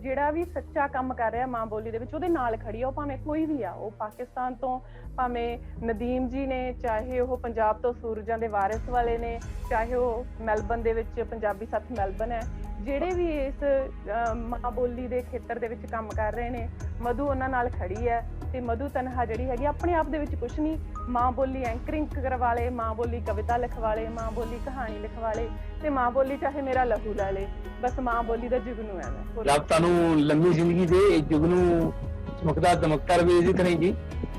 ਜਿਹੜਾ ਵੀ ਸੱਚਾ ਕੰਮ ਕਰ ਰਿਹਾ ਮਾਂ ਬੋਲੀ ਦੇ ਵਿੱਚ ਉਹਦੇ ਨਾਲ ਖੜੀ ਆ, ਉਹ ਭਾਵੇਂ ਕੋਈ ਵੀ ਆ, ਉਹ ਪਾਕਿਸਤਾਨ ਤੋਂ ਭਾਵੇਂ ਨਦੀਮ ਜੀ ਨੇ, ਚਾਹੇ ਉਹ ਪੰਜਾਬ ਤੋਂ ਸੂਰਜਾਂ ਦੇ ਵਾਰਿਸ ਵਾਲੇ ਨੇ, ਚਾਹੇ ਉਹ ਮੈਲਬਨ ਦੇ ਵਿੱਚ ਪੰਜਾਬੀ ਸੱਤ ਮੈਲਬਨ ਹੈ, ਜਿਹੜੇ ਵੀ ਇਸ ਮਾਂ ਬੋਲੀ ਦੇ ਖੇਤਰ ਦੇ ਵਿੱਚ ਕੰਮ ਕਰ ਰਹੇ ਨੇ, ਮਧੂ ਉਹਨਾਂ ਨਾਲ ਖੜੀ ਹੈ। ਤੇ ਮਧੂ ਤਨਹਾ ਜਿਹੜੀ ਹੈਗੀ ਆਪਣੇ ਆਪ ਦੇ ਵਿੱਚ ਕੁਛ ਨਹੀਂ, ਮਾਂ ਬੋਲੀ ਐਂਕਰਿੰਗ ਕਰਵਾ ਲੇ, ਮਾਂ ਬੋਲੀ ਕਵਿਤਾ ਲਿਖਵਾ ਲੇ, ਮਾਂ ਬੋਲੀ ਕਹਾਣੀ ਲਿਖਵਾ ਲੇ, ਤੇ ਮਾਂ ਬੋਲੀ ਚਾਹੇ ਮੇਰਾ ਲਹੂ ਲੈ ਲੇ, ਬਸ ਮਾਂ ਬੋਲੀ ਦਾ ਜੁਗਨੂ ਹੈ ਮੈਂ। ਰੱਬ ਤੁਹਾਨੂੰ ਲੰਮੀ ਜ਼ਿੰਦਗੀ ਦੇ ਇਹ ਜੁਗਨੂ ਚਮਕਦਾ ਦਮਕਦਾ ਰਵੇ ਇਸੇ ਤਰ੍ਹਾਂ ਜੀ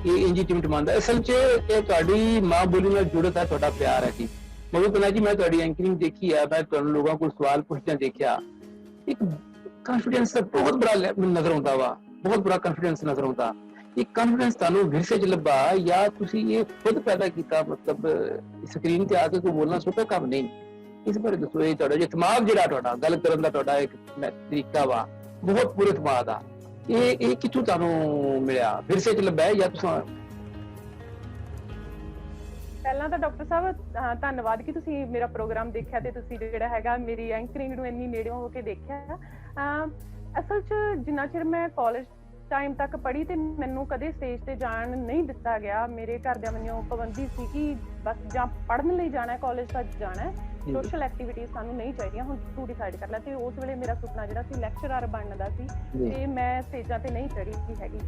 ਇਹ ਇੰਜੀ ਟਿਮਟਮਾਂਦਾ। ਅਸਲ 'ਚ ਇਹ ਤੁਹਾਡੀ ਮਾਂ ਬੋਲੀ ਨਾਲ ਜੁੜਤ ਹੈ, ਤੁਹਾਡਾ ਪਿਆਰ ਹੈ ਜੀ। ਮਧੂ ਤਨਹਾ ਜੀ ਮੈਂ ਤੁਹਾਡੀ ਐਂਕਰਿੰਗ ਦੇਖੀ ਹੈ, ਮੈਂ ਤੁਹਾਨੂੰ ਲੋਕਾਂ ਕੋਲ ਸਵਾਲ ਪੁੱਛਦਿਆਂ ਦੇਖਿਆ, ਇੱਕ ਕੌਨਫੀਡੈਂਸ ਦਾ ਬਹੁਤ ਬੜਾ ਨਜ਼ਰ ਆਉਂਦਾ ਵਾ, ਬਹੁਤ ਬੜਾ ਕੌਨਫੀਡੈਂਸ ਨਜ਼ਰ ਆਉਂਦਾ। ਇਹ ਕੌਨਫੀਡੈਂਸ ਤੁਹਾਨੂੰ ਵਿਰਸੇ 'ਚ ਲੱਭਾ ਜਾਂ ਤੁਸੀਂ ਇਹ ਖੁਦ ਪੈਦਾ ਕੀਤਾ? ਮਤਲਬ ਸਕਰੀਨ ਤੇ ਆ ਕੇ ਕੋਈ ਬੋਲਣਾ ਸੌਖਾ ਕੰਮ ਨਹੀਂ, ਇਸ ਬਾਰੇ ਦੱਸੋ। ਇਹ ਤੁਹਾਡਾ ਜੇ ਦਿਮਾਗ ਜਿਹੜਾ ਤੁਹਾਡਾ ਗੱਲ ਕਰਨ ਦਾ ਤੁਹਾਡਾ ਇੱਕ ਤਰੀਕਾ ਵਾ ਬਹੁਤ ਪੂਰੇ ਦਿਮਾਗ ਦਾ, ਇਹ ਕਿੱਥੋਂ ਤੁਹਾਨੂੰ ਮਿਲਿਆ? ਵਿਰਸੇ 'ਚ ਲੱਭਾ ਜਾਂ ਤੁਸੀਂ? ਪਹਿਲਾਂ ਤਾਂ ਡਾਕਟਰ ਸਾਹਿਬ ਧੰਨਵਾਦ ਕਿ ਤੁਸੀਂ ਮੇਰਾ ਪ੍ਰੋਗਰਾਮ ਦੇਖਿਆ ਤੇ ਤੁਸੀਂ ਜਿਹੜਾ ਹੈਗਾ ਮੇਰੀ ਐਂਕਰਿੰਗ ਨੂੰ ਇੰਨੀ ਨੇੜਿਓਂ ਹੋ ਕੇ ਦੇਖਿਆ। ਅਸਲ 'ਚ ਜਿੰਨਾ ਚਿਰ ਮੈਂ ਕਾਲਜ ਟਾਈਮ ਤੱਕ ਪੜ੍ਹੀ ਤੇ ਮੈਨੂੰ ਕਦੇ ਸਟੇਜ ਤੇ ਜਾਣ ਨਹੀਂ ਦਿੱਤਾ ਗਿਆ। ਮੇਰੇ ਘਰਦਿਆਂ ਵੱਲੋਂ ਪਾਬੰਦੀ ਸੀ ਕਿ ਬਸ ਜਾਂ ਪੜ੍ਹਨ ਲਈ ਜਾਣਾ, ਕਾਲਜ ਤੱਕ ਜਾਣਾ, ਸੋਸ਼ਲ ਐਕਟੀਵਿਟੀਜ਼ ਸਾਨੂੰ ਨਹੀਂ ਚਾਹੀਦੀਆਂ, ਹੁਣ ਤੂੰ ਡਿਸਾਈਡ ਕਰ ਲੈ। ਤੇ ਉਸ ਵੇਲੇ ਮੇਰਾ ਸੁਪਨਾ ਜਿਹੜਾ ਸੀ ਲੈਕਚਰਰ ਬਣਨ ਦਾ ਸੀ ਤੇ ਮੈਂ ਸਟੇਜਾਂ ਤੇ ਨਹੀਂ ਚੜ੍ਹੀ ਸੀ ਹੈਗੀ।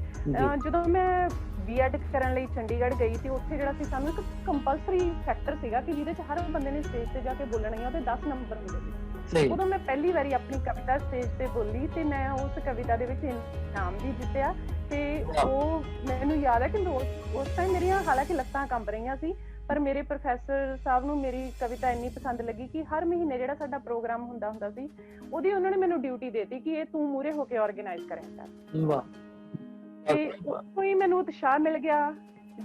ਜਦੋਂ ਮੈਂ ਬੀਐਡ ਕਰਨ ਲਈ ਚੰਡੀਗੜ੍ਹ ਗਈ ਤੇ ਉੱਥੇ ਜਿਹੜਾ ਸੀ ਸਾਨੂੰ ਇੱਕ ਕੰਪਲਸਰੀ ਫੈਕਟਰ ਸੀਗਾ ਕਿ ਜਿਹਦੇ 'ਚ ਹਰ ਬੰਦੇ ਨੇ ਸਟੇਜ ਤੇ ਜਾ ਕੇ ਬੋਲਣਾ ਹੈ, ਉਹਦੇ 10 ਨੰਬਰ ਹੁੰਦੇ ਸੀ। ਉਦੋਂ ਮੈਂ ਪਹਿਲੀ ਵਾਰੀ ਆਪਣੀ ਕਵਿਤਾ ਸਟੇਜ ਤੇ ਬੋਲੀ ਤੇ ਮੈਂ ਉਸ ਕਵਿਤਾ ਦੇ ਵਿੱਚ ਇਨਾਮ ਵੀ ਜਿੱਤਿਆ। ਤੇ ਉਹ ਮੈਨੂੰ ਯਾਦ ਹੈ ਕਿ ਉਸ ਟਾਈਮ ਮੇਰੀਆਂ ਹਾਲਾਂਕਿ ਲੱਤਾਂ ਕੰਬ ਰਹੀਆਂ ਸੀ, ਪਰ ਮੇਰੇ ਪ੍ਰੋਫੈਸਰ ਸਾਹਿਬ ਨੂੰ ਮੇਰੀ ਕਵਿਤਾ ਇੰਨੀ ਪਸੰਦ ਲੱਗੀ ਕਿ ਹਰ ਮਹੀਨੇ ਜਿਹੜਾ ਸਾਡਾ ਪ੍ਰੋਗਰਾਮ ਹੁੰਦਾ ਸੀ ਉਹਦੀ ਉਹਨਾਂ ਨੇ ਮੈਨੂੰ ਡਿਊਟੀ ਦੇਤੀ ਕਿ ਇਹ ਤੂੰ ਮੂਹਰੇ ਹੋ ਕੇ ਆਰਗੇਨਾਈਜ਼ ਕਰੇਂਗਾ। ਤੇ ਉੱਥੋਂ ਹੀ ਮੈਨੂੰ ਉਤਸ਼ਾਹ ਮਿਲ ਗਿਆ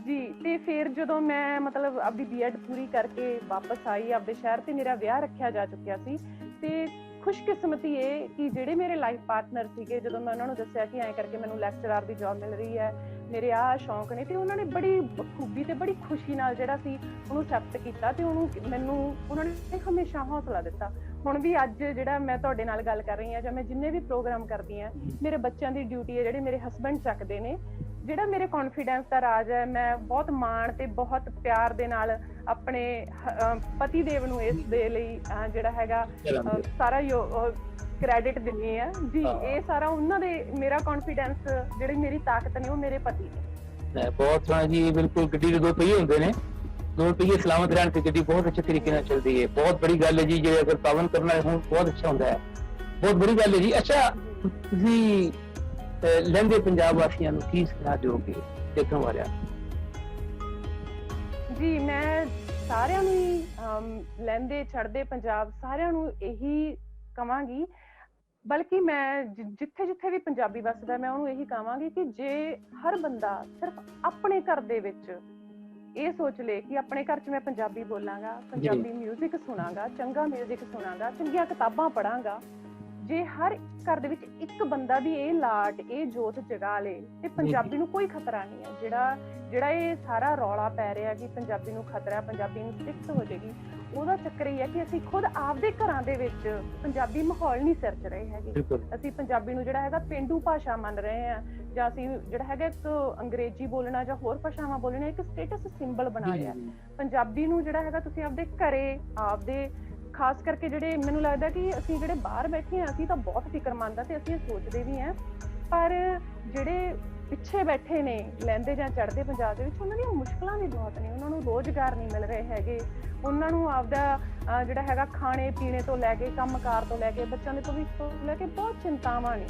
ਜੀ। ਤੇ ਫਿਰ ਜਦੋਂ ਮੈਂ ਮਤਲਬ ਆਪਦੀ ਬੀਐਡ ਪੂਰੀ ਕਰਕੇ ਵਾਪਸ ਆਈ ਆਪਦੇ ਸ਼ਹਿਰ ਤੇ ਮੇਰਾ ਵਿਆਹ ਰੱਖਿਆ ਜਾ ਚੁੱਕਿਆ ਸੀ ਤੇ ਖੁਸ਼ਕਿਸਮਤੀ ਇਹ ਕਿ ਜਿਹੜੇ ਮੇਰੇ ਲਾਈਫ ਪਾਰਟਨਰ ਸੀਗੇ, ਜਦੋਂ ਮੈਂ ਉਹਨਾਂ ਨੂੰ ਦੱਸਿਆ ਕਿ ਐਂ ਕਰਕੇ ਮੈਨੂੰ ਲੈਕਚਰਰ ਦੀ ਜੌਬ ਮਿਲ ਰਹੀ ਹੈ, ਮੇਰੇ ਆਹ ਸ਼ੌਂਕ ਨੇ, ਤੇ ਉਹਨਾਂ ਨੇ ਬੜੀ ਬਖੂਬੀ ਤੇ ਬੜੀ ਖੁਸ਼ੀ ਨਾਲ ਜਿਹੜਾ ਸੀ ਉਹਨੂੰ ਐਕਸੈਪਟ ਕੀਤਾ ਤੇ ਉਹਨਾਂ ਨੇ ਹਮੇਸ਼ਾ ਹੌਸਲਾ ਦਿੱਤਾ। ਹੁਣ ਵੀ ਅੱਜ ਜਿਹੜਾ ਮੈਂ ਤੁਹਾਡੇ ਨਾਲ ਗੱਲ ਕਰ ਰਹੀ ਹਾਂ ਜਾਂ ਮੈਂ ਜਿੰਨੇ ਵੀ ਪ੍ਰੋਗਰਾਮ ਕਰਦੀ ਹਾਂ, ਮੇਰੇ ਬੱਚਿਆਂ ਦੀ ਡਿਊਟੀ ਹੈ ਜਿਹੜੇ ਮੇਰੇ ਹਸਬੈਂਡ ਚੱਕਦੇ ਨੇ। ਜਿਹੜਾ ਮੇਰੇ ਕੌਨਫੀਡੈਂਸ ਦਾ ਰਾਜ ਹੈ, ਮੈਂ ਬਹੁਤ ਮਾਣ ਤੇ ਬਹੁਤ ਪਿਆਰ ਦੇ ਨਾਲ ਆਪਣੇ ਪਤੀ ਦੇਵ ਨੂੰ ਇਸ ਦੇ ਲਈ ਜਿਹੜਾ ਹੈਗਾ ਸਾਰਾ ਕ੍ਰੈਡਿਟ ਦਿੰਦੀ ਆ ਜੀ। ਇਹ ਸਾਰਾ ਉਹਨਾਂ ਦੇ, ਮੇਰਾ ਕੌਨਫੀਡੈਂਸ ਜਿਹੜੀ ਮੇਰੀ ਤਾਕਤ ਨੇ ਉਹ ਮੇਰੇ ਪਤੀ ਨੇ। ਬਹੁਤ ਸੋਹਣਾ ਜੀ। ਬਿਲਕੁਲ ਗੱਡੀ ਦੇ ਦੋ ਪਹੀਏ ਹੁੰਦੇ ਨੇ, ਦੋ ਪਹੀਏ ਸਲਾਮਤ ਰਹਿਣ ਤੇ ਗੱਡੀ ਬਹੁਤ ਅੱਛੇ ਤਰੀਕੇ ਨਾਲ ਚੱਲਦੀ ਹੈ। ਬਹੁਤ ਬੜੀ ਗੱਲ ਹੈ ਜੀ, ਜੇ ਅਗਰ ਪਾਵਨ ਕਰਨਾ ਹੋ ਬਹੁਤ ਅੱਛਾ ਹੁੰਦਾ ਹੈ, ਬਹੁਤ ਬੜੀ ਗੱਲ ਹੈ ਜੀ। ਅੱਛਾ, ਤੁਸੀਂ ਲਹਿੰਦੇ ਪੰਜਾਬ ਵਾਸੀਆਂ ਨੂੰ ਕੀ ਸੁਣਾ ਦਿਓਗੇ ਦੇਖਣ ਵਾਲਿਆਂ? ਜੀ ਮੈਂ ਸਾਰਿਆਂ ਨੂੰ ਹੀ ਲਹਿੰਦੇ ਚੜ੍ਹਦੇ ਪੰਜਾਬ ਸਾਰਿਆਂ ਨੂੰ ਇਹੀ ਕਵਾਂਗੀ, ਬਲਕਿ ਮੈਂ ਜਿੱਥੇ ਜਿੱਥੇ ਵੀ ਪੰਜਾਬੀ ਵੱਸਦਾ ਮੈਂ ਉਹਨੂੰ ਇਹੀ ਕਹਾਂਗੀ ਕਿ ਜੇ ਹਰ ਬੰਦਾ ਸਿਰਫ ਆਪਣੇ ਘਰ ਦੇ ਵਿੱਚ ਇਹ ਸੋਚ ਲੇ ਕਿ ਆਪਣੇ ਘਰ 'ਚ ਮੈਂ ਪੰਜਾਬੀ ਬੋਲਾਂਗਾ, ਪੰਜਾਬੀ ਮਿਊਜ਼ਿਕ ਸੁਣਾਂਗਾ, ਚੰਗਾ ਮਿਊਜ਼ਿਕ ਸੁਣਾਂਗਾ, ਚੰਗੀਆਂ ਕਿਤਾਬਾਂ ਪੜ੍ਹਾਂਗਾ, ਜੇ ਹਰ ਘਰ ਦੇ ਵਿੱਚ ਇੱਕ ਬੰਦਾ ਵੀ ਇਹ ਲਾਟ ਇਹ ਜੋਤ ਜਗਾ ਲੇ ਤੇ ਪੰਜਾਬੀ ਨੂੰ ਕੋਈ ਖਤਰਾ ਨਹੀਂ ਹੈ। ਜਿਹੜਾ ਇਹ ਸਾਰਾ ਰੌਲਾ ਪੈ ਰਿਹਾ ਕਿ ਪੰਜਾਬੀ ਨੂੰ ਖਤਰਾ, ਪੰਜਾਬੀ ਨੂੰ ਸਿੱਖ ਹੋ ਜਾਏਗੀ, ਉਹਦਾ ਚੱਕਰ ਇਹ ਹੈ ਕਿ ਅਸੀਂ ਖੁਦ ਆਪਦੇ ਘਰਾਂ ਦੇ ਵਿੱਚ ਪੰਜਾਬੀ ਮਾਹੌਲ ਨਹੀਂ ਸਿਰਜ ਰਹੇ ਹੈਗੇ। ਅਸੀਂ ਪੰਜਾਬੀ ਨੂੰ ਜਿਹੜਾ ਹੈਗਾ ਪੇਂਡੂ ਭਾਸ਼ਾ ਮੰਨ ਰਹੇ ਹਾਂ, ਜਾਂ ਅਸੀਂ ਜਿਹੜਾ ਹੈਗਾ ਇੱਕ ਅੰਗਰੇਜ਼ੀ ਬੋਲਣਾ ਜਾਂ ਹੋਰ ਭਾਸ਼ਾਵਾਂ ਬੋਲਣਾ ਇੱਕ ਸਟੇਟਸ ਸਿੰਬਲ ਬਣਾ ਲਿਆ। ਪੰਜਾਬੀ ਨੂੰ ਜਿਹੜਾ ਹੈਗਾ ਤੁਸੀਂ ਆਪਦੇ ਘਰੇ ਆਪਦੇ, ਖਾਸ ਕਰਕੇ ਜਿਹੜੇ ਮੈਨੂੰ ਲੱਗਦਾ ਕਿ ਅਸੀਂ ਜਿਹੜੇ ਬਾਹਰ ਬੈਠੇ ਹਾਂ ਅਸੀਂ ਤਾਂ ਬਹੁਤ ਫਿਕਰਮੰਦ ਆ ਤੇ ਅਸੀਂ ਇਹ ਸੋਚਦੇ ਵੀ ਹਾਂ, ਪਰ ਜਿਹੜੇ ਪਿੱਛੇ ਬੈਠੇ ਨੇ ਲਹਿੰਦੇ ਜਾਂ ਚੜ੍ਹਦੇ ਪੰਜਾਬ ਦੇ ਵਿੱਚ ਉਹਨਾਂ ਦੀਆਂ ਮੁਸ਼ਕਲਾਂ ਵੀ ਬਹੁਤ ਨੇ। ਉਹਨਾਂ ਨੂੰ ਰੋਜ਼ਗਾਰ ਨਹੀਂ ਮਿਲ ਰਹੇ ਹੈਗੇ, ਉਹਨਾਂ ਨੂੰ ਆਪਦਾ ਜਿਹੜਾ ਹੈਗਾ ਖਾਣੇ ਪੀਣੇ ਤੋਂ ਲੈ ਕੇ ਕੰਮਕਾਰ ਤੋਂ ਲੈ ਕੇ ਬੱਚਿਆਂ ਦੇ ਭਵਿੱਖ ਤੋਂ ਲੈ ਕੇ ਬਹੁਤ ਚਿੰਤਾਵਾਂ ਨੇ।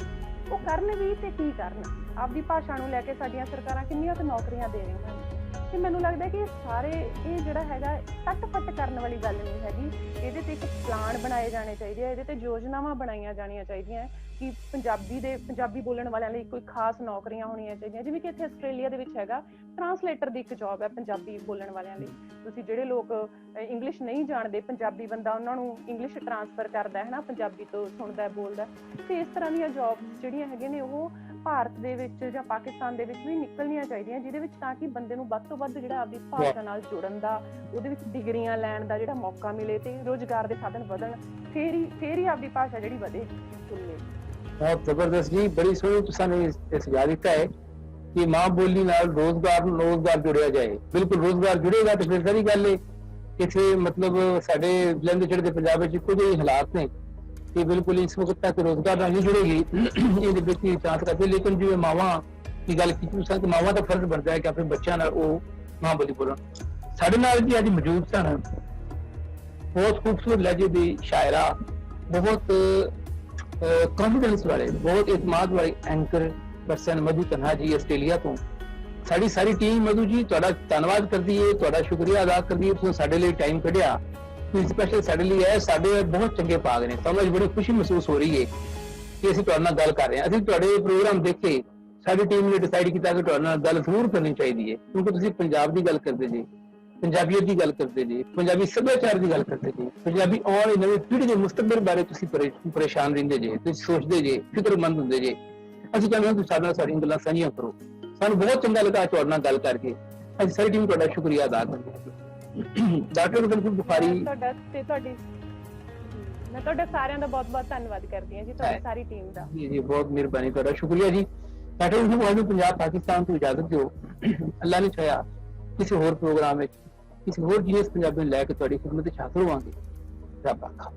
ਉਹ ਕਰਨ ਵੀ ਤੇ ਕੀ ਕਰਨ? ਆਪਦੀ ਭਾਸ਼ਾ ਨੂੰ ਲੈ ਕੇ ਸਾਡੀਆਂ ਸਰਕਾਰਾਂ ਕਿੰਨੀਆਂ ਕੁ ਨੌਕਰੀਆਂ ਦੇ ਰਹੀਆਂ ਨੇ ਤੇ ਮੈਨੂੰ ਲੱਗਦਾ ਕਿ ਇਹ ਜਿਹੜਾ ਹੈਗਾ ਟੱਟ-ਫੱਟ ਕਰਨ ਵਾਲੀ ਗੱਲ ਨਹੀਂ ਹੈਗੀ। ਇਹਦੇ ਤੇ ਇੱਕ ਪਲਾਨ ਬਣਾਏ ਜਾਣੇ ਚਾਹੀਦੇ ਆ, ਇਹਦੇ ਤੇ ਯੋਜਨਾਵਾਂ ਬਣਾਈਆਂ ਜਾਣੀਆਂ ਚਾਹੀਦੀਆਂ ਕਿ ਪੰਜਾਬੀ ਬੋਲਣ ਵਾਲਿਆਂ ਲਈ ਕੋਈ ਖਾਸ ਨੌਕਰੀਆਂ ਹੋਣੀਆਂ ਚਾਹੀਦੀਆਂ। ਜਿਵੇਂ ਕਿ ਇੱਥੇ ਆਸਟ੍ਰੇਲੀਆ ਦੇ ਵਿੱਚ ਹੈਗਾ ਟਰਾਂਸਲੇਟਰ ਦੀ ਇੱਕ ਜੌਬ ਹੈ ਪੰਜਾਬੀ ਬੋਲਣ ਵਾਲਿਆਂ ਲਈ। ਤੁਸੀਂ ਜਿਹੜੇ ਲੋਕ ਇੰਗਲਿਸ਼ ਨਹੀਂ ਜਾਣਦੇ, ਪੰਜਾਬੀ ਬੰਦਾ ਉਹਨਾਂ ਨੂੰ ਇੰਗਲਿਸ਼ ਟਰਾਂਸਫਰ ਕਰਦਾ ਹੈ ਨਾ, ਪੰਜਾਬੀ ਤੋਂ ਸੁਣਦਾ ਬੋਲਦਾ, ਤੇ ਇਸ ਤਰ੍ਹਾਂ ਦੀਆਂ ਜੌਬਸ ਜਿਹੜੀਆਂ ਹੈਗੀਆਂ ਨੇ ਉਹ ਭਾਰਤ ਦੇ ਵਿੱਚ ਜਾਂ ਪਾਕਿਸਤਾਨ ਦੇ ਵਿੱਚ ਵੀ ਨਿਕਲਣੀਆਂ ਚਾਹੀਦੀਆਂ, ਜਿਹਦੇ ਵਿੱਚ ਤਾਂ ਕਿ ਬੰਦੇ ਨੂੰ ਵੱਧ ਤੋਂ ਵੱਧ ਜਿਹੜਾ ਆਪਦੀ ਭਾਸ਼ਾ ਨਾਲ ਜੁੜਨ ਦਾ, ਉਹਦੇ ਵਿੱਚ ਡਿਗਰੀਆਂ ਲੈਣ ਦਾ ਜਿਹੜਾ ਮੌਕਾ ਮਿਲੇ ਤੇ ਰੋਜ਼ਗਾਰ ਦੇ ਸਾਧਨ ਵਧਣ, ਫੇਰ ਹੀ ਆਪਦੀ ਭਾਸ਼ਾ ਜਿਹੜੀ ਵਧੇ ਫੁੱਲੇ। ਬਹੁਤ ਜ਼ਬਰਦਸਤ ਜੀ, ਬੜੀ ਸੋਹਣੀ ਤੁਸੀਂ ਨੇ ਸੁਝਾਅ ਦਿੱਤਾ ਹੈ ਕਿ ਮਾਂ ਬੋਲੀ ਨਾਲ ਰੋਜ਼ਗਾਰ ਜੁੜਿਆ ਜਾਏ। ਬਿਲਕੁਲ ਰੋਜ਼ਗਾਰ ਜੁੜੇਗਾ ਤੇ ਫਿਰ ਸਾਰੀ ਗੱਲ ਹੈ ਕਿ ਮਤਲਬ ਸਾਡੇ ਲਹਿੰਦੇ ਚੜ੍ਹਦੇ ਪੰਜਾਬ ਵਿੱਚ ਕੁਝ ਹਾਲਾਤ ਨੇ ਕਿ ਬਿਲਕੁਲ ਇਸ ਵਕਤ ਤੱਕ ਰੋਜ਼ਗਾਰ ਨਾਲ ਨਹੀਂ ਜੁੜੇਗੀ, ਇਹਦੇ ਵਿੱਚ ਚਾਂਸ ਕਰਦੇ। ਲੇਕਿਨ ਜਿਵੇਂ ਮਾਵਾਂ की गल की कि मावां का फर्ज बनता है कि अपने बच्चों नाल वो मां बोली बोलन। साडे नाल जी अज मौजूद सन बहुत खूबसूरत लहजे दी शायरा, बहुत कॉन्फिडेंस वाले, बहुत एतमाद वाले एंकर पर्सन मधु तन्हा जी आस्ट्रेलिया तो। साडी सारी टीम मधु जी तुहाडा धन्नवाद करदी है, तुहाडा शुक्रिया अदा करदी है, तुसीं साडे लई टाइम कढिया, तुसीं स्पैशल साडे लई है। साडे बहुत चंगे भाग ने, समझ बड़ी खुशी महसूस हो रही है कि ਅਸੀਂ ਤੁਹਾਡੇ ਨਾਲ ਗੱਲ ਕਰ ਰਹੇ ਹਾਂ। ਅਸੀਂ ਤੁਹਾਡੇ ਪ੍ਰੋਗਰਾਮ ਦੇਖੇ, ਸਾਡੀ ਟੀਮ ਨੇ ਡਿਸਾਈਡ ਕੀਤਾ ਕਿ ਤੁਹਾਡੇ ਨਾਲ ਗੱਲ ਜ਼ਰੂਰ ਕਰਨੀ ਚਾਹੀਦੀ ਹੈ, ਕਿਉਂਕਿ ਤੁਸੀਂ ਪੰਜਾਬ ਦੀ ਗੱਲ ਕਰਦੇ ਜੀ, ਪੰਜਾਬੀਅਤ ਦੀ ਗੱਲ ਕਰਦੇ ਜੀ, ਪੰਜਾਬੀ ਸੱਭਿਆਚਾਰ ਦੀ ਗੱਲ ਕਰਦੇ ਜੀ, ਪੰਜਾਬੀ ਆਉਣ ਵਾਲੀ ਨਵੀਂ ਪੀੜ੍ਹੀ ਦੇ ਮੁਸਤਕਬਲ ਬਾਰੇ ਤੁਸੀਂ ਪਰੇਸ਼ਾਨ ਰਹਿੰਦੇ ਜੇ, ਤੁਸੀਂ ਸੋਚਦੇ ਜੇ, ਫਿਕਰਮੰਦ ਹੁੰਦੇ ਜੇ। ਅਸੀਂ ਚਾਹੁੰਦੇ ਹਾਂ ਤੁਸੀਂ ਸਾਡੇ ਨਾਲ ਸਾਡੀਆਂ ਗੱਲਾਂ ਸਾਂਝੀਆਂ ਕਰੋ। ਸਾਨੂੰ ਬਹੁਤ ਚੰਗਾ ਲੱਗਾ ਤੁਹਾਡੇ ਨਾਲ ਗੱਲ ਕਰਕੇ। ਅਸੀਂ ਸਾਰੀ ਟੀਮ ਤੁਹਾਡਾ ਸ਼ੁਕਰੀਆ ਅਦਾ ਕਰਦੇ ਹਾਂ। ਡਾਕਟਰ ਗੁਰਬਖਸ਼ ਬੁਖਾਰੀ, ਤੁਹਾਡਾ ਤੇ ਤੁਹਾਡੀ ਮੈਂ ਤੁਹਾਡਾ ਸਾਰਿਆਂ ਦਾ ਬਹੁਤ-ਬਹੁਤ ਧੰਨਵਾਦ ਕਰਦੀ ਹਾਂ ਜੀ, ਤੁਹਾਡੀ ਸਾਰੀ ਟੀਮ ਦਾ। ਜੀ ਜੀ ਬਹੁਤ ਮਿਹਰਬਾਨੀ, ਤੁਹਾਡਾ ਸ਼ੁਕਰੀਆ ਜੀ। ਡਾਕਟਰ ਗੁਰਬਖਸ਼ ਪੰਜਾਬ ਪਾਕਿਸਤਾਨ ਤੋਂ ਇਜਾਜ਼ਤ ਦਿਓ। ਅੱਲਾ ਨੇ ਚਾਹਿਆ ਕਿਸੇ ਹੋਰ ਪ੍ਰੋਗਰਾਮ ਵਿੱਚ ਕਿਸੇ ਹੋਰ ਜੀਐਸ ਪੰਜਾਬੀ ਨੂੰ ਲੈ ਕੇ ਤੁਹਾਡੀ ਖਿਦਮਤ ਵਿੱਚ ਹਾਜ਼ਰ ਹੋਵਾਂਗੇ। ਰੱਬ ਰਾਖਾ।